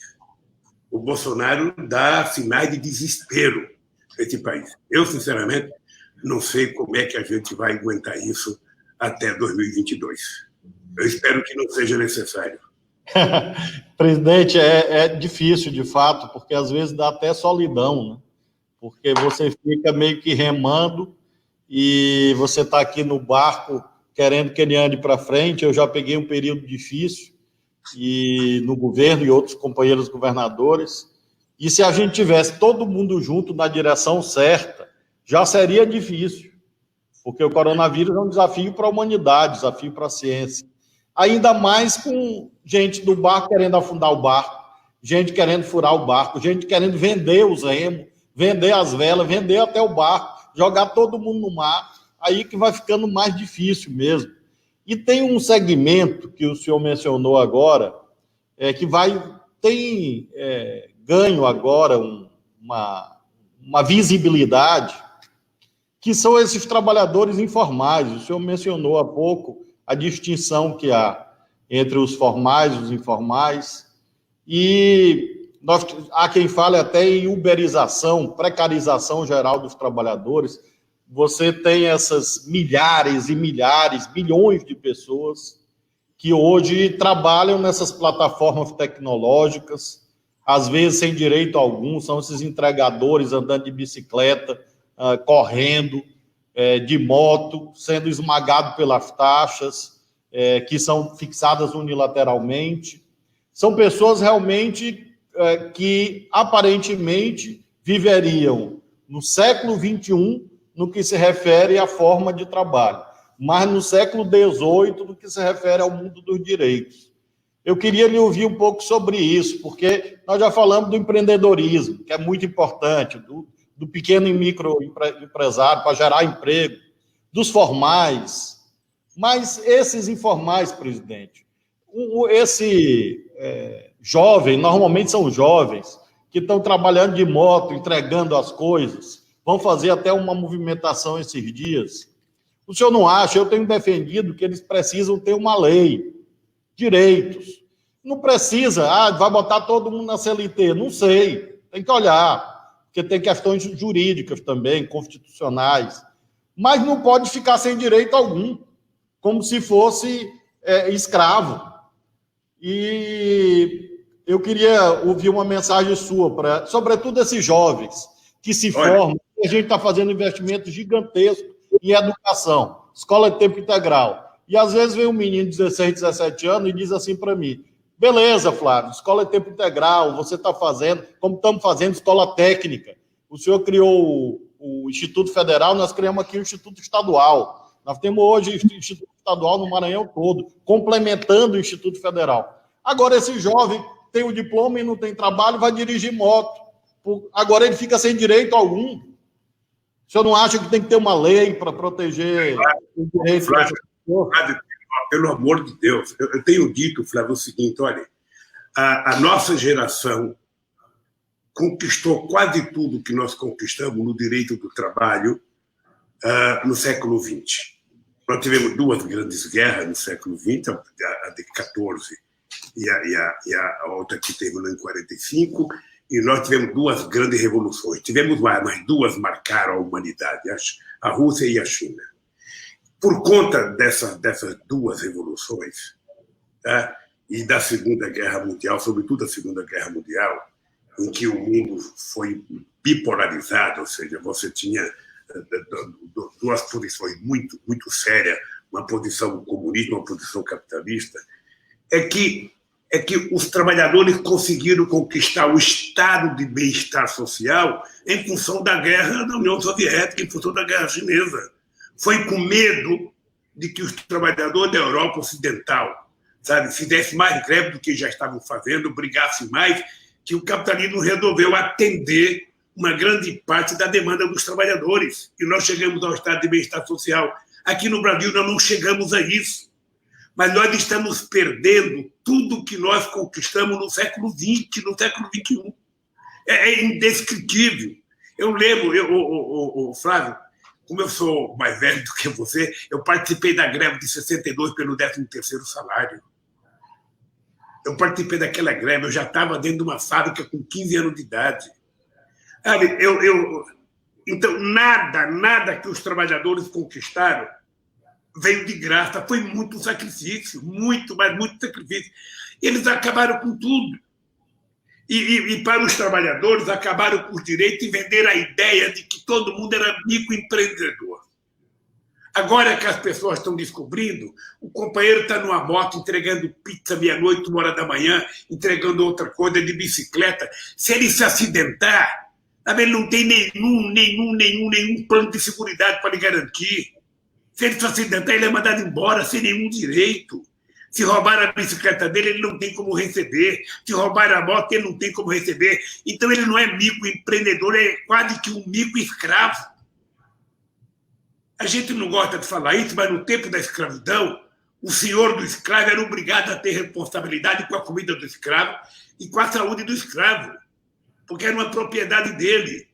O Bolsonaro dá sinais de desespero para esse país. Eu, sinceramente, não sei como é que a gente vai aguentar isso até 2022. Eu espero que não seja necessário. Presidente, é difícil, de fato, porque às vezes dá até solidão, né? Porque você fica meio que remando e você está aqui no barco querendo que ele ande para frente. Eu já peguei um período difícil e no governo e outros companheiros governadores. E se a gente tivesse todo mundo junto na direção certa, já seria difícil, porque o coronavírus é um desafio para a humanidade, desafio para a ciência. Ainda mais com gente do barco querendo afundar o barco, gente querendo furar o barco, gente querendo vender os remos, vender as velas, vender até o barco, jogar todo mundo no mar, aí que vai ficando mais difícil mesmo. E tem um segmento que o senhor mencionou agora, que tem ganho agora uma visibilidade, que são esses trabalhadores informais. O senhor mencionou há pouco a distinção que há entre os formais e os informais, e há quem fale até em uberização, precarização geral dos trabalhadores. Você tem essas milhares e milhares, milhões de pessoas que hoje trabalham nessas plataformas tecnológicas, às vezes sem direito algum, são esses entregadores andando de bicicleta, correndo, de moto, sendo esmagado pelas taxas, que são fixadas unilateralmente. São pessoas realmente que aparentemente viveriam no século XXI no que se refere à forma de trabalho, mas no século XVIII no que se refere ao mundo dos direitos. Eu queria lhe ouvir um pouco sobre isso, porque nós já falamos do empreendedorismo, que é muito importante, do pequeno e microempresário para gerar emprego, dos formais, mas esses informais, presidente, jovem, normalmente são jovens, que estão trabalhando de moto, entregando as coisas, vão fazer até uma movimentação esses dias. O senhor não acha? Eu tenho defendido que eles precisam ter uma lei, direitos. Não precisa, vai botar todo mundo na CLT, não sei, tem que olhar, porque tem questões jurídicas também, constitucionais, mas não pode ficar sem direito algum, como se fosse escravo. E eu queria ouvir uma mensagem sua, sobretudo esses jovens que se formam, a gente está fazendo investimento gigantesco em educação, escola de tempo integral, e às vezes vem um menino de 16, 17 anos e diz assim para mim: beleza, Flávio, escola de tempo integral, você está fazendo, como estamos fazendo escola técnica. O senhor criou o Instituto Federal, nós criamos aqui o Instituto Estadual. Nós temos hoje o Instituto Estadual no Maranhão todo, complementando o Instituto Federal. Agora, esse jovem tem o diploma e não tem trabalho, vai dirigir moto. Agora ele fica sem direito algum. O senhor não acha que tem que ter uma lei para proteger o direito? Flávio, pelo amor de Deus, eu tenho dito, Flávio, o seguinte: olha, a nossa geração conquistou quase tudo que nós conquistamos no direito do trabalho no século XX. Nós tivemos duas grandes guerras no século XX, a de 14 e a outra que teve lá em 45, e nós tivemos duas grandes revoluções. Tivemos mais, mas duas marcaram a humanidade, a Rússia e a China. Por conta dessas duas revoluções, tá? E da Segunda Guerra Mundial, sobretudo a Segunda Guerra Mundial, em que o mundo foi bipolarizado, ou seja, você tinha duas posições muito, muito sérias, uma posição comunista, uma posição capitalista, é que os trabalhadores conseguiram conquistar o estado de bem-estar social em função da guerra da União Soviética, em função da guerra chinesa. Foi com medo de que os trabalhadores da Europa Ocidental, sabe, fizessem mais greve do que já estavam fazendo, brigassem mais, que o capitalismo resolveu atender uma grande parte da demanda dos trabalhadores. E nós chegamos ao estado de bem-estar social. Aqui no Brasil nós não chegamos a isso. Mas nós estamos perdendo tudo que nós conquistamos no século XX, no século XXI. É indescritível. Eu lembro, Flávio, como eu sou mais velho do que você, eu participei da greve de 62 pelo 13º salário. Eu participei daquela greve, eu já estava dentro de uma fábrica com 15 anos de idade. Então, nada que os trabalhadores conquistaram veio de graça, foi muito sacrifício, muito, mas muito sacrifício. Eles acabaram com tudo. E para os trabalhadores, acabaram com o direito e venderam a ideia de que todo mundo era microempreendedor. Agora que as pessoas estão descobrindo, o companheiro está numa moto entregando pizza meia-noite, 1h da manhã, entregando outra coisa de bicicleta. Se ele se acidentar, ele não tem nenhum plano de seguridade para lhe garantir. Se ele se acidentar, ele é mandado embora sem nenhum direito. Se roubar a bicicleta dele, ele não tem como receber. Se roubar a moto, ele não tem como receber. Então, ele não é microempreendedor, é quase que um microescravo. A gente não gosta de falar isso, mas no tempo da escravidão, o senhor do escravo era obrigado a ter responsabilidade com a comida do escravo e com a saúde do escravo, porque era uma propriedade dele.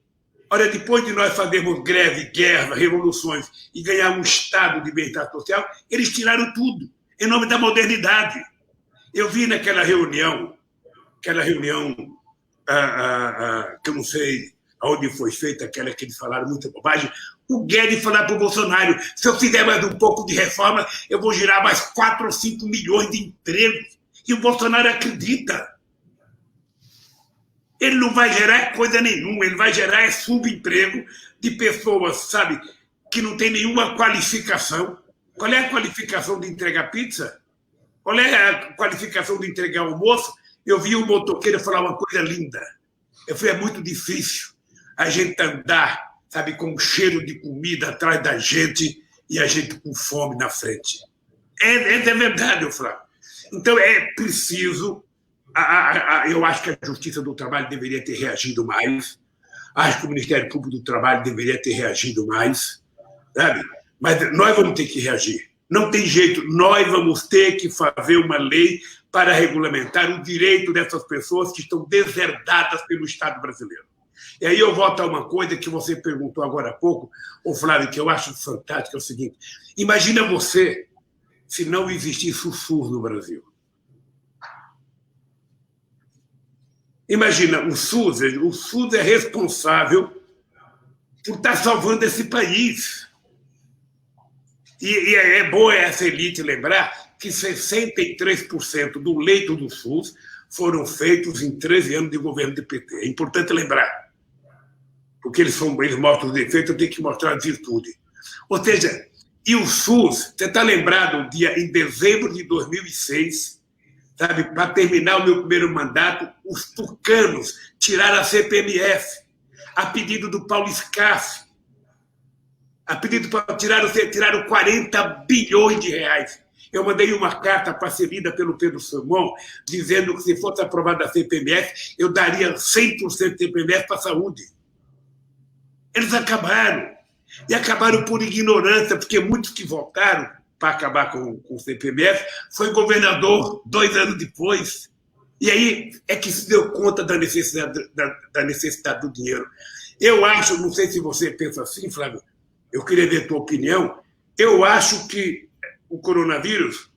Olha, depois de nós fazermos greve, guerra, revoluções e ganhar um estado de bem-estar social, eles tiraram tudo, em nome da modernidade. Eu vi naquela reunião, que eu não sei aonde foi feita, aquela que eles falaram muita bobagem, o Guedes falar para o Bolsonaro, se eu fizer mais um pouco de reforma, eu vou gerar mais 4 ou 5 milhões de empregos. E o Bolsonaro acredita. Ele não vai gerar coisa nenhuma, ele vai gerar subemprego de pessoas, sabe, que não tem nenhuma qualificação. Qual é a qualificação de entregar pizza? Qual é a qualificação de entregar almoço? Eu vi um motoqueiro falar uma coisa linda. Eu falei, é muito difícil a gente andar, sabe, com um cheiro de comida atrás da gente e a gente com fome na frente. É verdade, Flávio. Então, é preciso... Eu acho que a Justiça do Trabalho deveria ter reagido mais. Acho que o Ministério Público do Trabalho deveria ter reagido mais. Sabe? Mas nós vamos ter que reagir. Não tem jeito. Nós vamos ter que fazer uma lei para regulamentar o direito dessas pessoas que estão deserdadas pelo Estado brasileiro. E aí eu volto a uma coisa que você perguntou agora há pouco, Flávio, que eu acho fantástico, é o seguinte. Imagina você se não existisse o SUS no Brasil. Imagina, o SUS é responsável por estar salvando esse país. E é boa essa elite lembrar que 63% do leito do SUS foram feitos em 13 anos de governo do PT. É importante lembrar. Porque eles mostram os defeitos, eu tenho que mostrar a virtude. Ou seja, e o SUS, você está lembrado, em dezembro de 2006, sabe, para terminar o meu primeiro mandato, os tucanos tiraram a CPMF, a pedido do Paulo Scaff, a pedido para tiraram 40 bilhões de reais. Eu mandei uma carta para ser lida pelo Pedro Simão, dizendo que se fosse aprovada a CPMF, eu daria 100% de CPMF para a saúde. Eles acabaram. E acabaram por ignorância, porque muitos que votaram para acabar com o CPMF foi governador 2 anos depois. E aí é que se deu conta da necessidade do dinheiro. Eu acho, não sei se você pensa assim, Flávio, eu queria ver a tua opinião, eu acho que o coronavírus,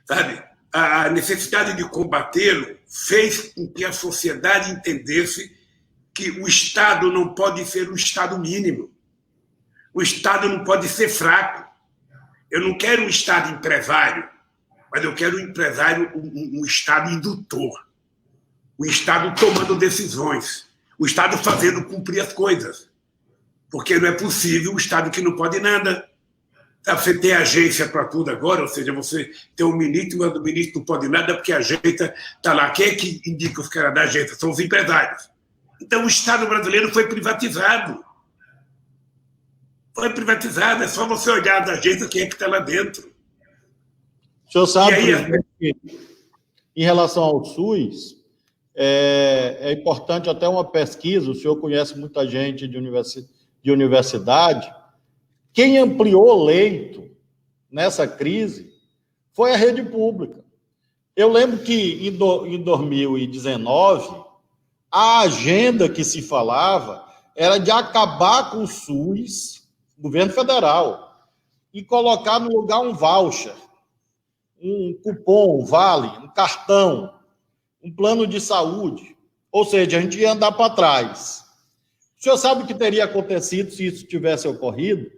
sabe, a necessidade de combatê-lo fez com que a sociedade entendesse que o Estado não pode ser um Estado mínimo. O Estado não pode ser fraco. Eu não quero um Estado empresário, mas eu quero um Estado indutor. O Estado tomando decisões. O Estado fazendo cumprir as coisas. Porque não é possível um Estado que não pode nada. Você tem agência para tudo agora, ou seja, você tem um ministro, mas o ministro não pode nada porque a agência está lá. Quem é que indica os caras da agência? São os empresários. Então, o Estado brasileiro foi privatizado. Foi privatizado. É só você olhar da agência quem é que está lá dentro. O senhor sabe, presidente, que em relação ao SUS, é importante até uma pesquisa, o senhor conhece muita gente de universidade, quem ampliou leito nessa crise foi a rede pública. Eu lembro que em 2019, a agenda que se falava era de acabar com o SUS, governo federal, e colocar no lugar um voucher, um cupom, um vale, um cartão, um plano de saúde. Ou seja, a gente ia andar para trás. O senhor sabe o que teria acontecido se isso tivesse ocorrido?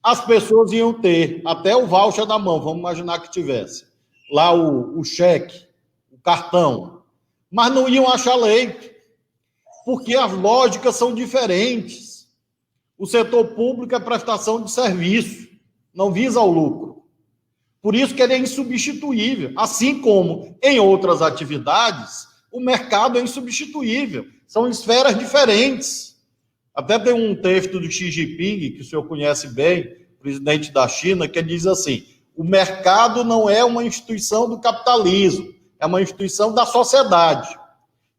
As pessoas iam ter até o voucher na mão, vamos imaginar que tivesse. Lá o cheque, o cartão. Mas não iam achar leito, porque as lógicas são diferentes. O setor público é prestação de serviço, não visa o lucro. Por isso que ele é insubstituível. Assim como em outras atividades, o mercado é insubstituível. São esferas diferentes. Até tem um texto do Xi Jinping, que o senhor conhece bem, presidente da China, que diz assim: o mercado não é uma instituição do capitalismo, é uma instituição da sociedade.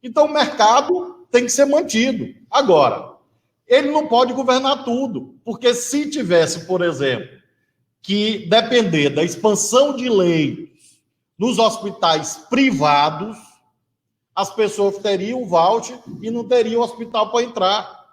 Então, o mercado tem que ser mantido. Agora, ele não pode governar tudo, porque se tivesse, por exemplo, que depender da expansão de leitos nos hospitais privados, as pessoas teriam o voucher e não teriam hospital para entrar.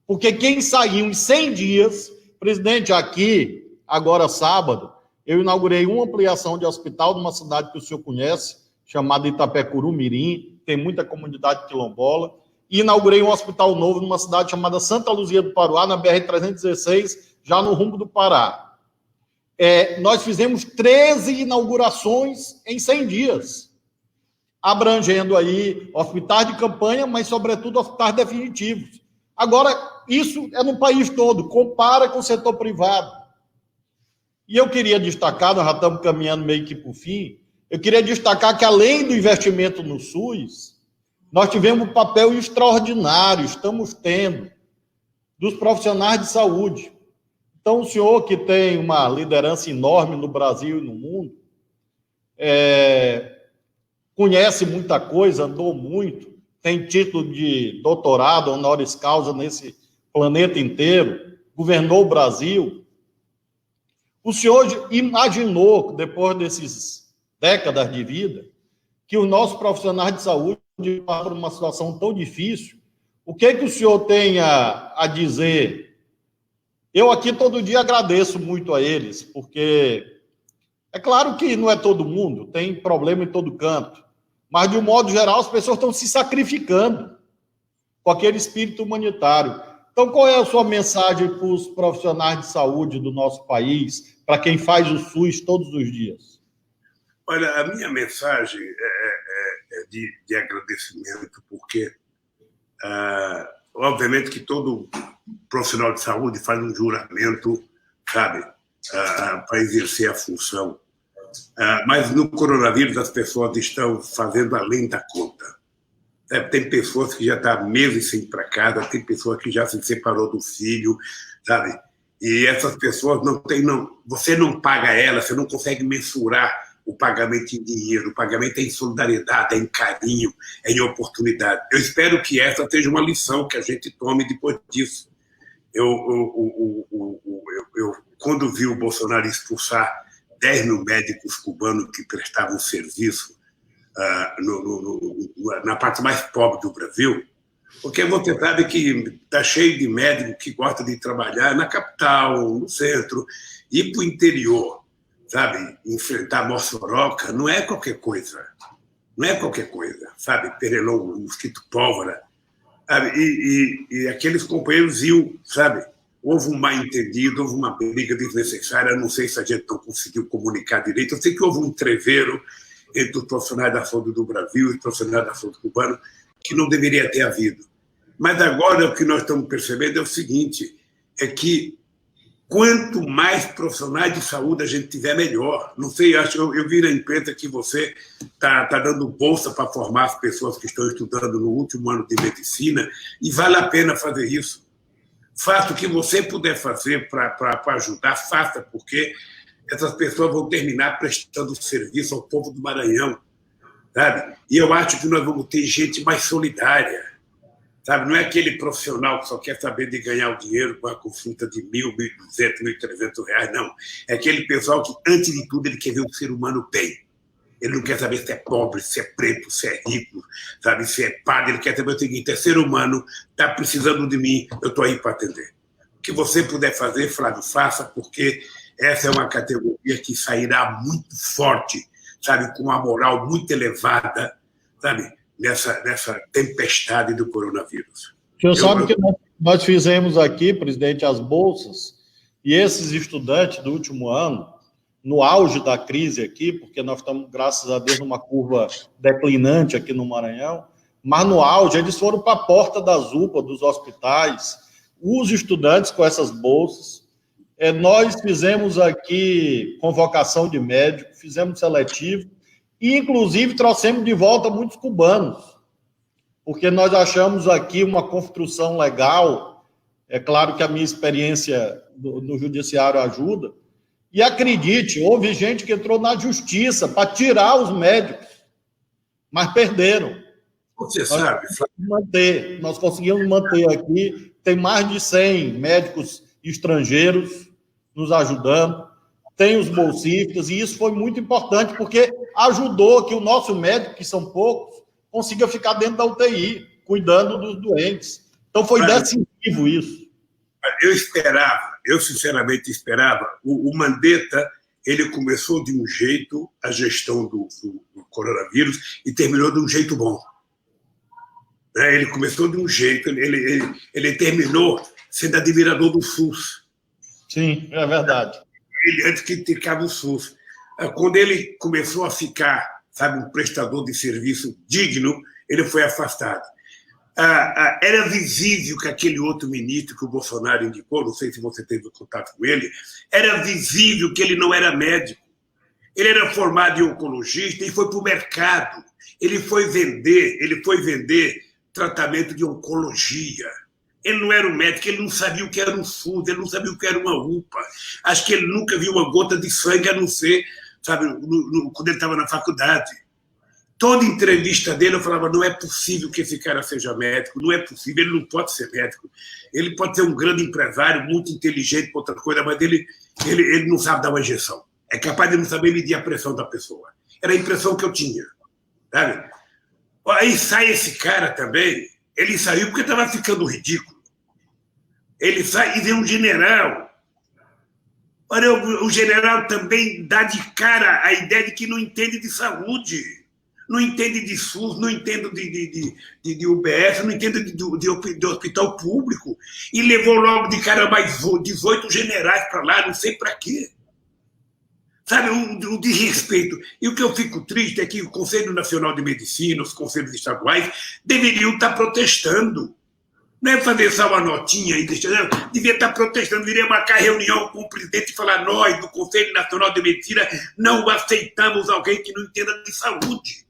Porque quem saiu em 100 dias, presidente, aqui, agora sábado, eu inaugurei uma ampliação de hospital numa cidade que o senhor conhece, chamada Itapecuru Mirim, tem muita comunidade quilombola, e inaugurei um hospital novo numa cidade chamada Santa Luzia do Paruá, na BR-316, já no rumo do Pará. Nós fizemos 13 inaugurações em 100 dias, abrangendo aí hospitais de campanha, mas, sobretudo, hospitais definitivos. Agora, isso é no país todo, compara com o setor privado. E eu queria destacar, nós já estamos caminhando meio que para o fim, eu queria destacar que, além do investimento no SUS, nós tivemos um papel extraordinário, estamos tendo, dos profissionais de saúde. Então, o senhor que tem uma liderança enorme no Brasil e no mundo, conhece muita coisa, andou muito, tem título de doutorado, honoris causa nesse planeta inteiro, governou o Brasil. O senhor imaginou, depois desses décadas de vida, que os nossos profissionais de saúde passaram por uma situação tão difícil? O que o senhor tem a dizer? Eu aqui todo dia agradeço muito a eles, porque é claro que não é todo mundo, tem problema em todo canto, mas, de um modo geral, as pessoas estão se sacrificando com aquele espírito humanitário. Então, qual é a sua mensagem para os profissionais de saúde do nosso país, para quem faz o SUS todos os dias? Olha, a minha mensagem é de agradecimento, porque, obviamente, que todo profissional de saúde faz um juramento, sabe, para exercer a função. Mas no coronavírus as pessoas estão fazendo além da conta. Tem pessoas que já estão meses sem ir para casa, tem pessoas que já se separou do filho, sabe? E essas pessoas você não paga elas, você não consegue mensurar o pagamento em dinheiro, o pagamento é em solidariedade, é em carinho, é em oportunidade. Eu espero que essa seja uma lição que a gente tome depois disso. Eu quando vi o Bolsonaro expulsar 10 mil médicos cubanos que prestavam serviço na parte mais pobre do Brasil, porque você sabe que está cheio de médicos que gostam de trabalhar na capital, no centro, ir para o interior, sabe, enfrentar Mossoró não é qualquer coisa. Não é qualquer coisa, sabe? Pernilongo, mosquito pólvora. Sabe? E aqueles companheiros iam, sabe? Houve um mal-entendido, houve uma briga desnecessária, não sei se a gente não conseguiu comunicar direito, eu sei que houve um treveiro entre os profissionais da saúde do Brasil e os profissionais da saúde cubana que não deveria ter havido. Mas agora o que nós estamos percebendo é o seguinte, é que quanto mais profissionais de saúde a gente tiver, melhor. Não sei, eu vi na imprensa que você está dando bolsa para formar as pessoas que estão estudando no último ano de medicina, e vale a pena fazer isso. Faça o que você puder fazer para ajudar, faça, porque essas pessoas vão terminar prestando serviço ao povo do Maranhão, sabe? E eu acho que nós vamos ter gente mais solidária, sabe? Não é aquele profissional que só quer saber de ganhar o dinheiro com a consulta de R$1.000, R$1.200, R$1.300, não. É aquele pessoal que, antes de tudo, ele quer ver o ser humano bem. Ele não quer saber se é pobre, se é preto, se é rico, sabe? Se é padre. Ele quer saber o seguinte, é ser humano, está precisando de mim, eu estou aí para atender. O que você puder fazer, Flávio, faça, porque essa é uma categoria que sairá muito forte, sabe? Com uma moral muito elevada, sabe? Nessa tempestade do coronavírus. O senhor sabe que nós fizemos aqui, presidente, as bolsas, e esses estudantes do último ano, no auge da crise aqui, porque nós estamos, graças a Deus, numa curva declinante aqui no Maranhão, mas no auge eles foram para a porta das UPA, dos hospitais, os estudantes com essas bolsas. Nós fizemos aqui convocação de médico, fizemos seletivo, e, inclusive, trouxemos de volta muitos cubanos, porque nós achamos aqui uma construção legal. É claro que a minha experiência no judiciário ajuda, e acredite, houve gente que entrou na justiça para tirar os médicos, mas perderam. Você sabe, nós conseguimos manter aqui, tem mais de 100 médicos estrangeiros nos ajudando, tem os bolsistas, e isso foi muito importante, porque ajudou que o nosso médico, que são poucos, consiga ficar dentro da UTI, cuidando dos doentes. Então, foi decisivo isso. Eu sinceramente esperava. O Mandetta, ele começou de um jeito, a gestão do coronavírus, e terminou de um jeito bom. Ele começou de um jeito, ele terminou sendo admirador do SUS. Sim, é verdade. Ele antes criticava o SUS. Quando ele começou a ficar, sabe, um prestador de serviço digno, ele foi afastado. Era visível que aquele outro ministro que o Bolsonaro indicou, não sei se você teve contato com ele, era visível que ele não era médico. Ele era formado em oncologista e foi para o mercado. Ele foi vender tratamento de oncologia. Ele não era um médico, ele não sabia o que era um SUS, ele não sabia o que era uma UPA. Acho que ele nunca viu uma gota de sangue, a não ser, sabe, quando ele estava na faculdade. Toda entrevista dele eu falava, não é possível que esse cara seja médico, não é possível, ele não pode ser médico. Ele pode ser um grande empresário, muito inteligente para outra coisa, mas ele não sabe dar uma injeção. É capaz de não saber medir a pressão da pessoa. Era a impressão que eu tinha. Sabe? Aí sai esse cara também, ele saiu porque estava ficando ridículo. Ele sai e vem um general. Olha, o general também dá de cara a ideia de que não entende de saúde. Não entende de SUS, não entende de UBS, não entende de hospital público. E levou logo de cara mais 18 generais para lá, não sei para quê. Sabe, um desrespeito. E o que eu fico triste é que o Conselho Nacional de Medicina, os conselhos estaduais, deveriam estar protestando. Não é fazer só uma notinha e deixar. Não, devia estar protestando, deveria marcar reunião com o presidente e falar: nós, do Conselho Nacional de Medicina, não aceitamos alguém que não entenda de saúde.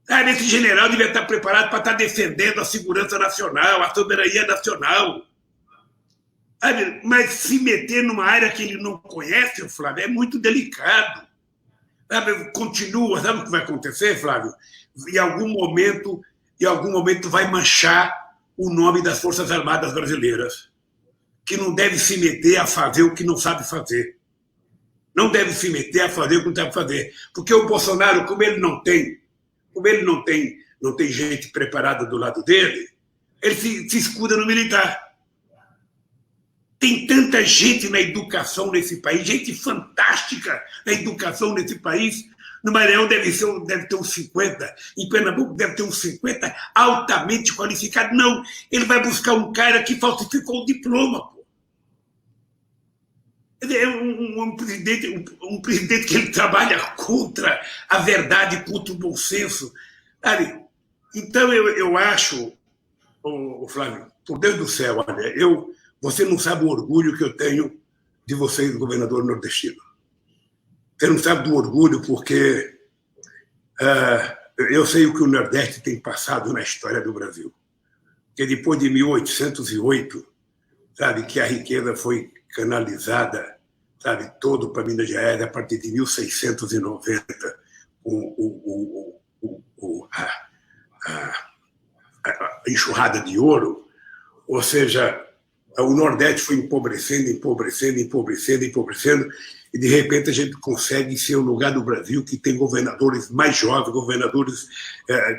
Esse general devia estar preparado para estar defendendo a segurança nacional, a soberania nacional. Mas se meter numa área que ele não conhece, Flávio, é muito delicado. Continua, sabe o que vai acontecer, Flávio? Em algum momento vai manchar o nome das Forças Armadas Brasileiras, que não deve se meter a fazer o que não sabe fazer. Não deve se meter a fazer o que não sabe fazer. Porque o Bolsonaro, como ele não tem gente preparada do lado dele, ele se escuda no militar. Tem tanta gente na educação nesse país, gente fantástica na educação nesse país. No Maranhão deve ter uns 50, em Pernambuco deve ter uns 50 altamente qualificados. Não, ele vai buscar um cara que falsificou o diploma. Pô. É um presidente que ele trabalha contra a verdade, contra o bom senso. Sabe? Então, eu acho, Flávio, por Deus do céu, olha, você não sabe o orgulho que eu tenho de vocês, governador nordestino. Você não sabe do orgulho porque eu sei o que o Nordeste tem passado na história do Brasil. Porque depois de 1808, sabe, que a riqueza foi canalizada, sabe, todo para Minas Gerais a partir de 1690, a enxurrada de ouro, ou seja, o Nordeste foi empobrecendo, e de repente a gente consegue ser o lugar do Brasil que tem governadores mais jovens, governadores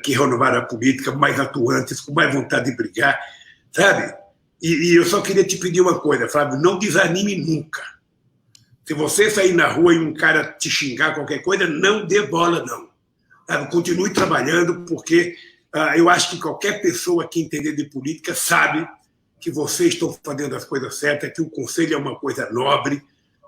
que renovaram a política, mais atuantes, com mais vontade de brigar, sabe? E eu só queria te pedir uma coisa, Flávio, não desanime nunca. Se você sair na rua e um cara te xingar qualquer coisa, não dê bola, não. Sabe? Continue trabalhando, porque eu acho que qualquer pessoa que entender de política sabe que vocês estão fazendo as coisas certas, que o conselho é uma coisa nobre,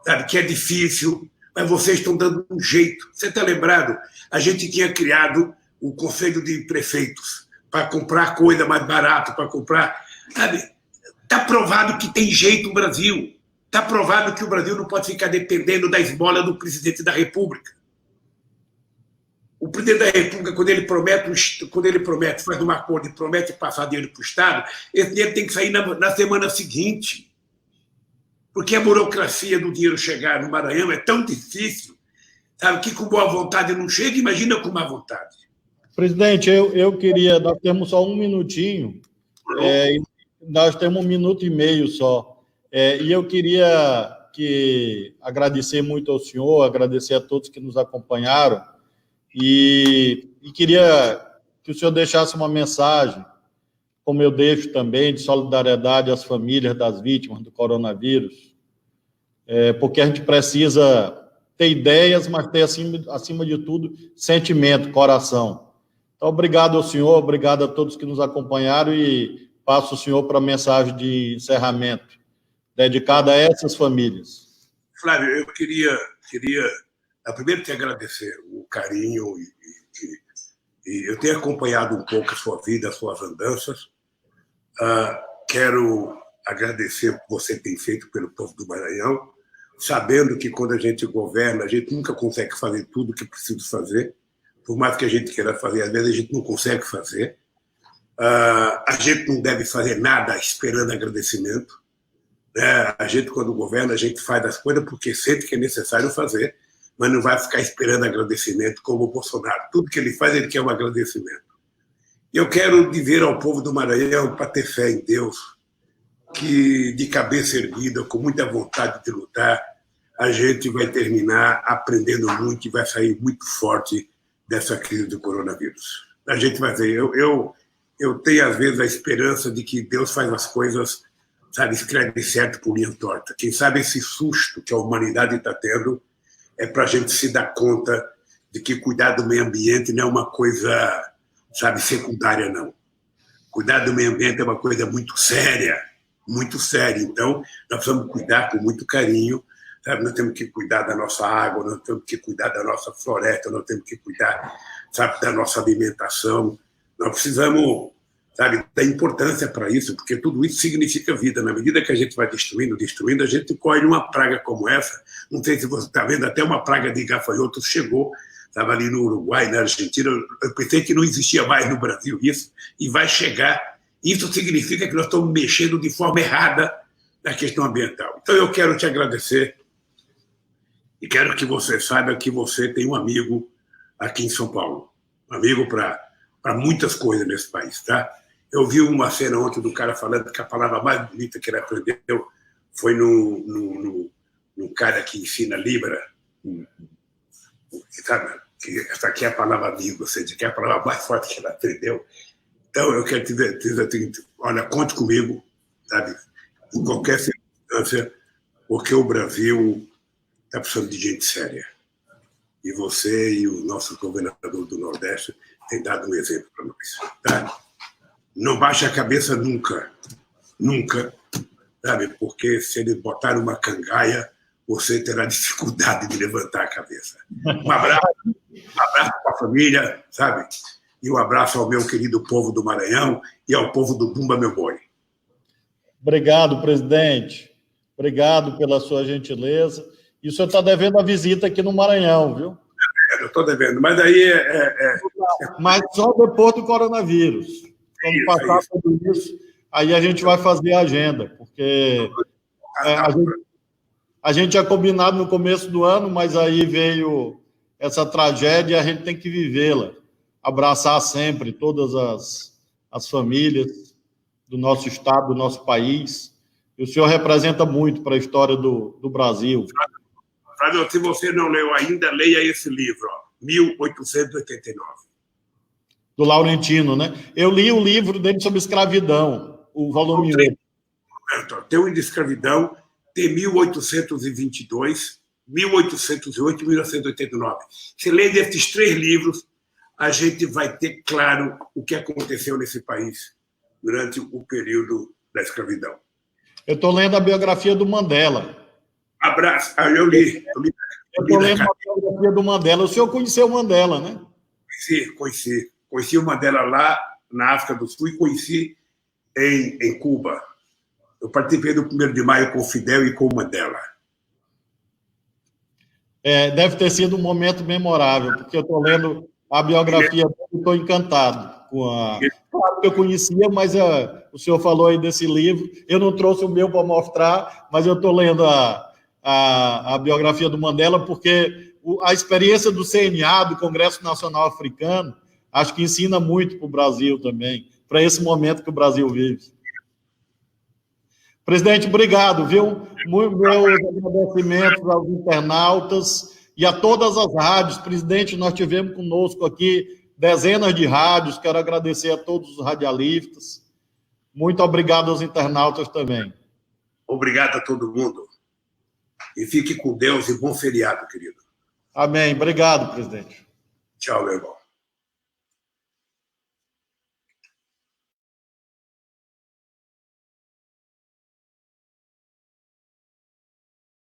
sabe, que é difícil, mas vocês estão dando um jeito. Você está lembrado? A gente tinha criado o conselho de prefeitos para comprar coisa mais barata, para comprar... Sabe? Está provado que tem jeito no Brasil. Está provado que o Brasil não pode ficar dependendo da esmola do presidente da República. O presidente da República, quando ele promete, faz um acordo e promete passar dinheiro para o Estado, esse dinheiro tem que sair na semana seguinte. Porque a burocracia do dinheiro chegar no Maranhão é tão difícil, sabe, que com boa vontade não chega, imagina com má vontade. Presidente, eu queria... Nós temos só um minutinho, nós temos 1 minuto e meio só, e eu queria agradecer muito ao senhor, agradecer a todos que nos acompanharam, e queria que o senhor deixasse uma mensagem, como eu deixo também, de solidariedade às famílias das vítimas do coronavírus, porque a gente precisa ter ideias, mas ter, acima de tudo, sentimento, coração. Então, obrigado ao senhor, obrigado a todos que nos acompanharam e passo o senhor para a mensagem de encerramento, dedicada a essas famílias. Flávio, eu queria primeiro te agradecer o carinho e eu tenho acompanhado um pouco a sua vida, as suas andanças. Quero agradecer o que você tem feito pelo povo do Maranhão, sabendo que quando a gente governa, a gente nunca consegue fazer tudo o que precisa fazer, por mais que a gente queira fazer, às vezes a gente não consegue fazer. A gente não deve fazer nada esperando agradecimento. A gente, quando governa, a gente faz as coisas porque sente que é necessário fazer, mas não vai ficar esperando agradecimento como o Bolsonaro. Tudo que ele faz, ele quer um agradecimento. E eu quero dizer ao povo do Maranhão para ter fé em Deus, que de cabeça erguida, com muita vontade de lutar, a gente vai terminar aprendendo muito e vai sair muito forte dessa crise do coronavírus. A gente vai ver. Eu tenho, às vezes, a esperança de que Deus faz as coisas, sabe, escreve certo por linha torta. Quem sabe esse susto que a humanidade está tendo é para a gente se dar conta de que cuidar do meio ambiente não é uma coisa, sabe, secundária, não. Cuidar do meio ambiente é uma coisa muito séria, muito séria. Então, nós precisamos cuidar com muito carinho, sabe? Nós temos que cuidar da nossa água, nós temos que cuidar da nossa floresta, nós temos que cuidar, sabe, da nossa alimentação. Nós precisamos, sabe, dar importância para isso, porque tudo isso significa vida. Na medida que a gente vai destruindo, a gente colhe uma praga como essa. Não sei se você está vendo, até uma praga de gafanhotos chegou, estava ali no Uruguai, na Argentina. Eu pensei que não existia mais no Brasil isso, e vai chegar. Isso significa que nós estamos mexendo de forma errada na questão ambiental. Então, eu quero te agradecer e quero que você saiba que você tem um amigo aqui em São Paulo, um amigo para muitas coisas nesse país, tá? Eu vi uma cena ontem do cara falando que a palavra mais bonita que ele aprendeu foi no cara que ensina Libra, sabe? Que essa aqui é a palavra amigo, ou seja, que é a palavra mais forte que ele aprendeu. Então, eu quero te dizer, olha, conte comigo, sabe? Em qualquer circunstância, importância, porque o Brasil está precisando de gente séria. E você e o nosso governador do Nordeste têm dado um exemplo para nós. Tá? Não baixe a cabeça nunca. Nunca. Sabe? Porque se eles botarem uma cangaia, você terá dificuldade de levantar a cabeça. Um abraço para a família, sabe? E um abraço ao meu querido povo do Maranhão e ao povo do Bumba Meu Boi. Obrigado, presidente. Obrigado pela sua gentileza. E o senhor está devendo a visita aqui no Maranhão, viu? Eu estou devendo, mas daí Mas só depois do coronavírus. Quando passar tudo isso, aí a gente vai fazer a agenda, porque a gente tinha combinado no começo do ano, mas aí veio essa tragédia e a gente tem que vivê-la. Abraçar sempre todas as famílias do nosso estado, do nosso país. E o senhor representa muito para a história do Brasil. Flávio, se você não leu ainda, leia esse livro, ó, 1889. Do Laurentino, né? Eu li o livro dele sobre escravidão, o volume 1. Tem um de escravidão, tem 1822, 1808 e 1989. Se lê desses 3 livros, a gente vai ter claro o que aconteceu nesse país durante o período da escravidão. Eu estou lendo a biografia do Mandela. Abraço. Eu li. Eu estou lendo a biografia do Mandela. O senhor conheceu o Mandela, né? Conheci. Conheci o Mandela lá na África do Sul e conheci em Cuba. Eu participei do 1º de maio com o Fidel e com o Mandela. Deve ter sido um momento memorável, porque eu estou lendo a biografia dele e estou encantado com a... Claro que eu conhecia, mas o senhor falou aí desse livro. Eu não trouxe o meu para mostrar, mas eu estou lendo a biografia do Mandela, porque a experiência do CNA, do Congresso Nacional Africano, acho que ensina muito para o Brasil também, para esse momento que o Brasil vive. Presidente, obrigado, viu? Meus agradecimentos aos internautas e a todas as rádios. Presidente, nós tivemos conosco aqui dezenas de rádios, quero agradecer a todos os radialistas. Muito obrigado aos internautas também. Obrigado a todo mundo. E fique com Deus e bom feriado, querido. Amém. Obrigado, presidente. Tchau, meu irmão.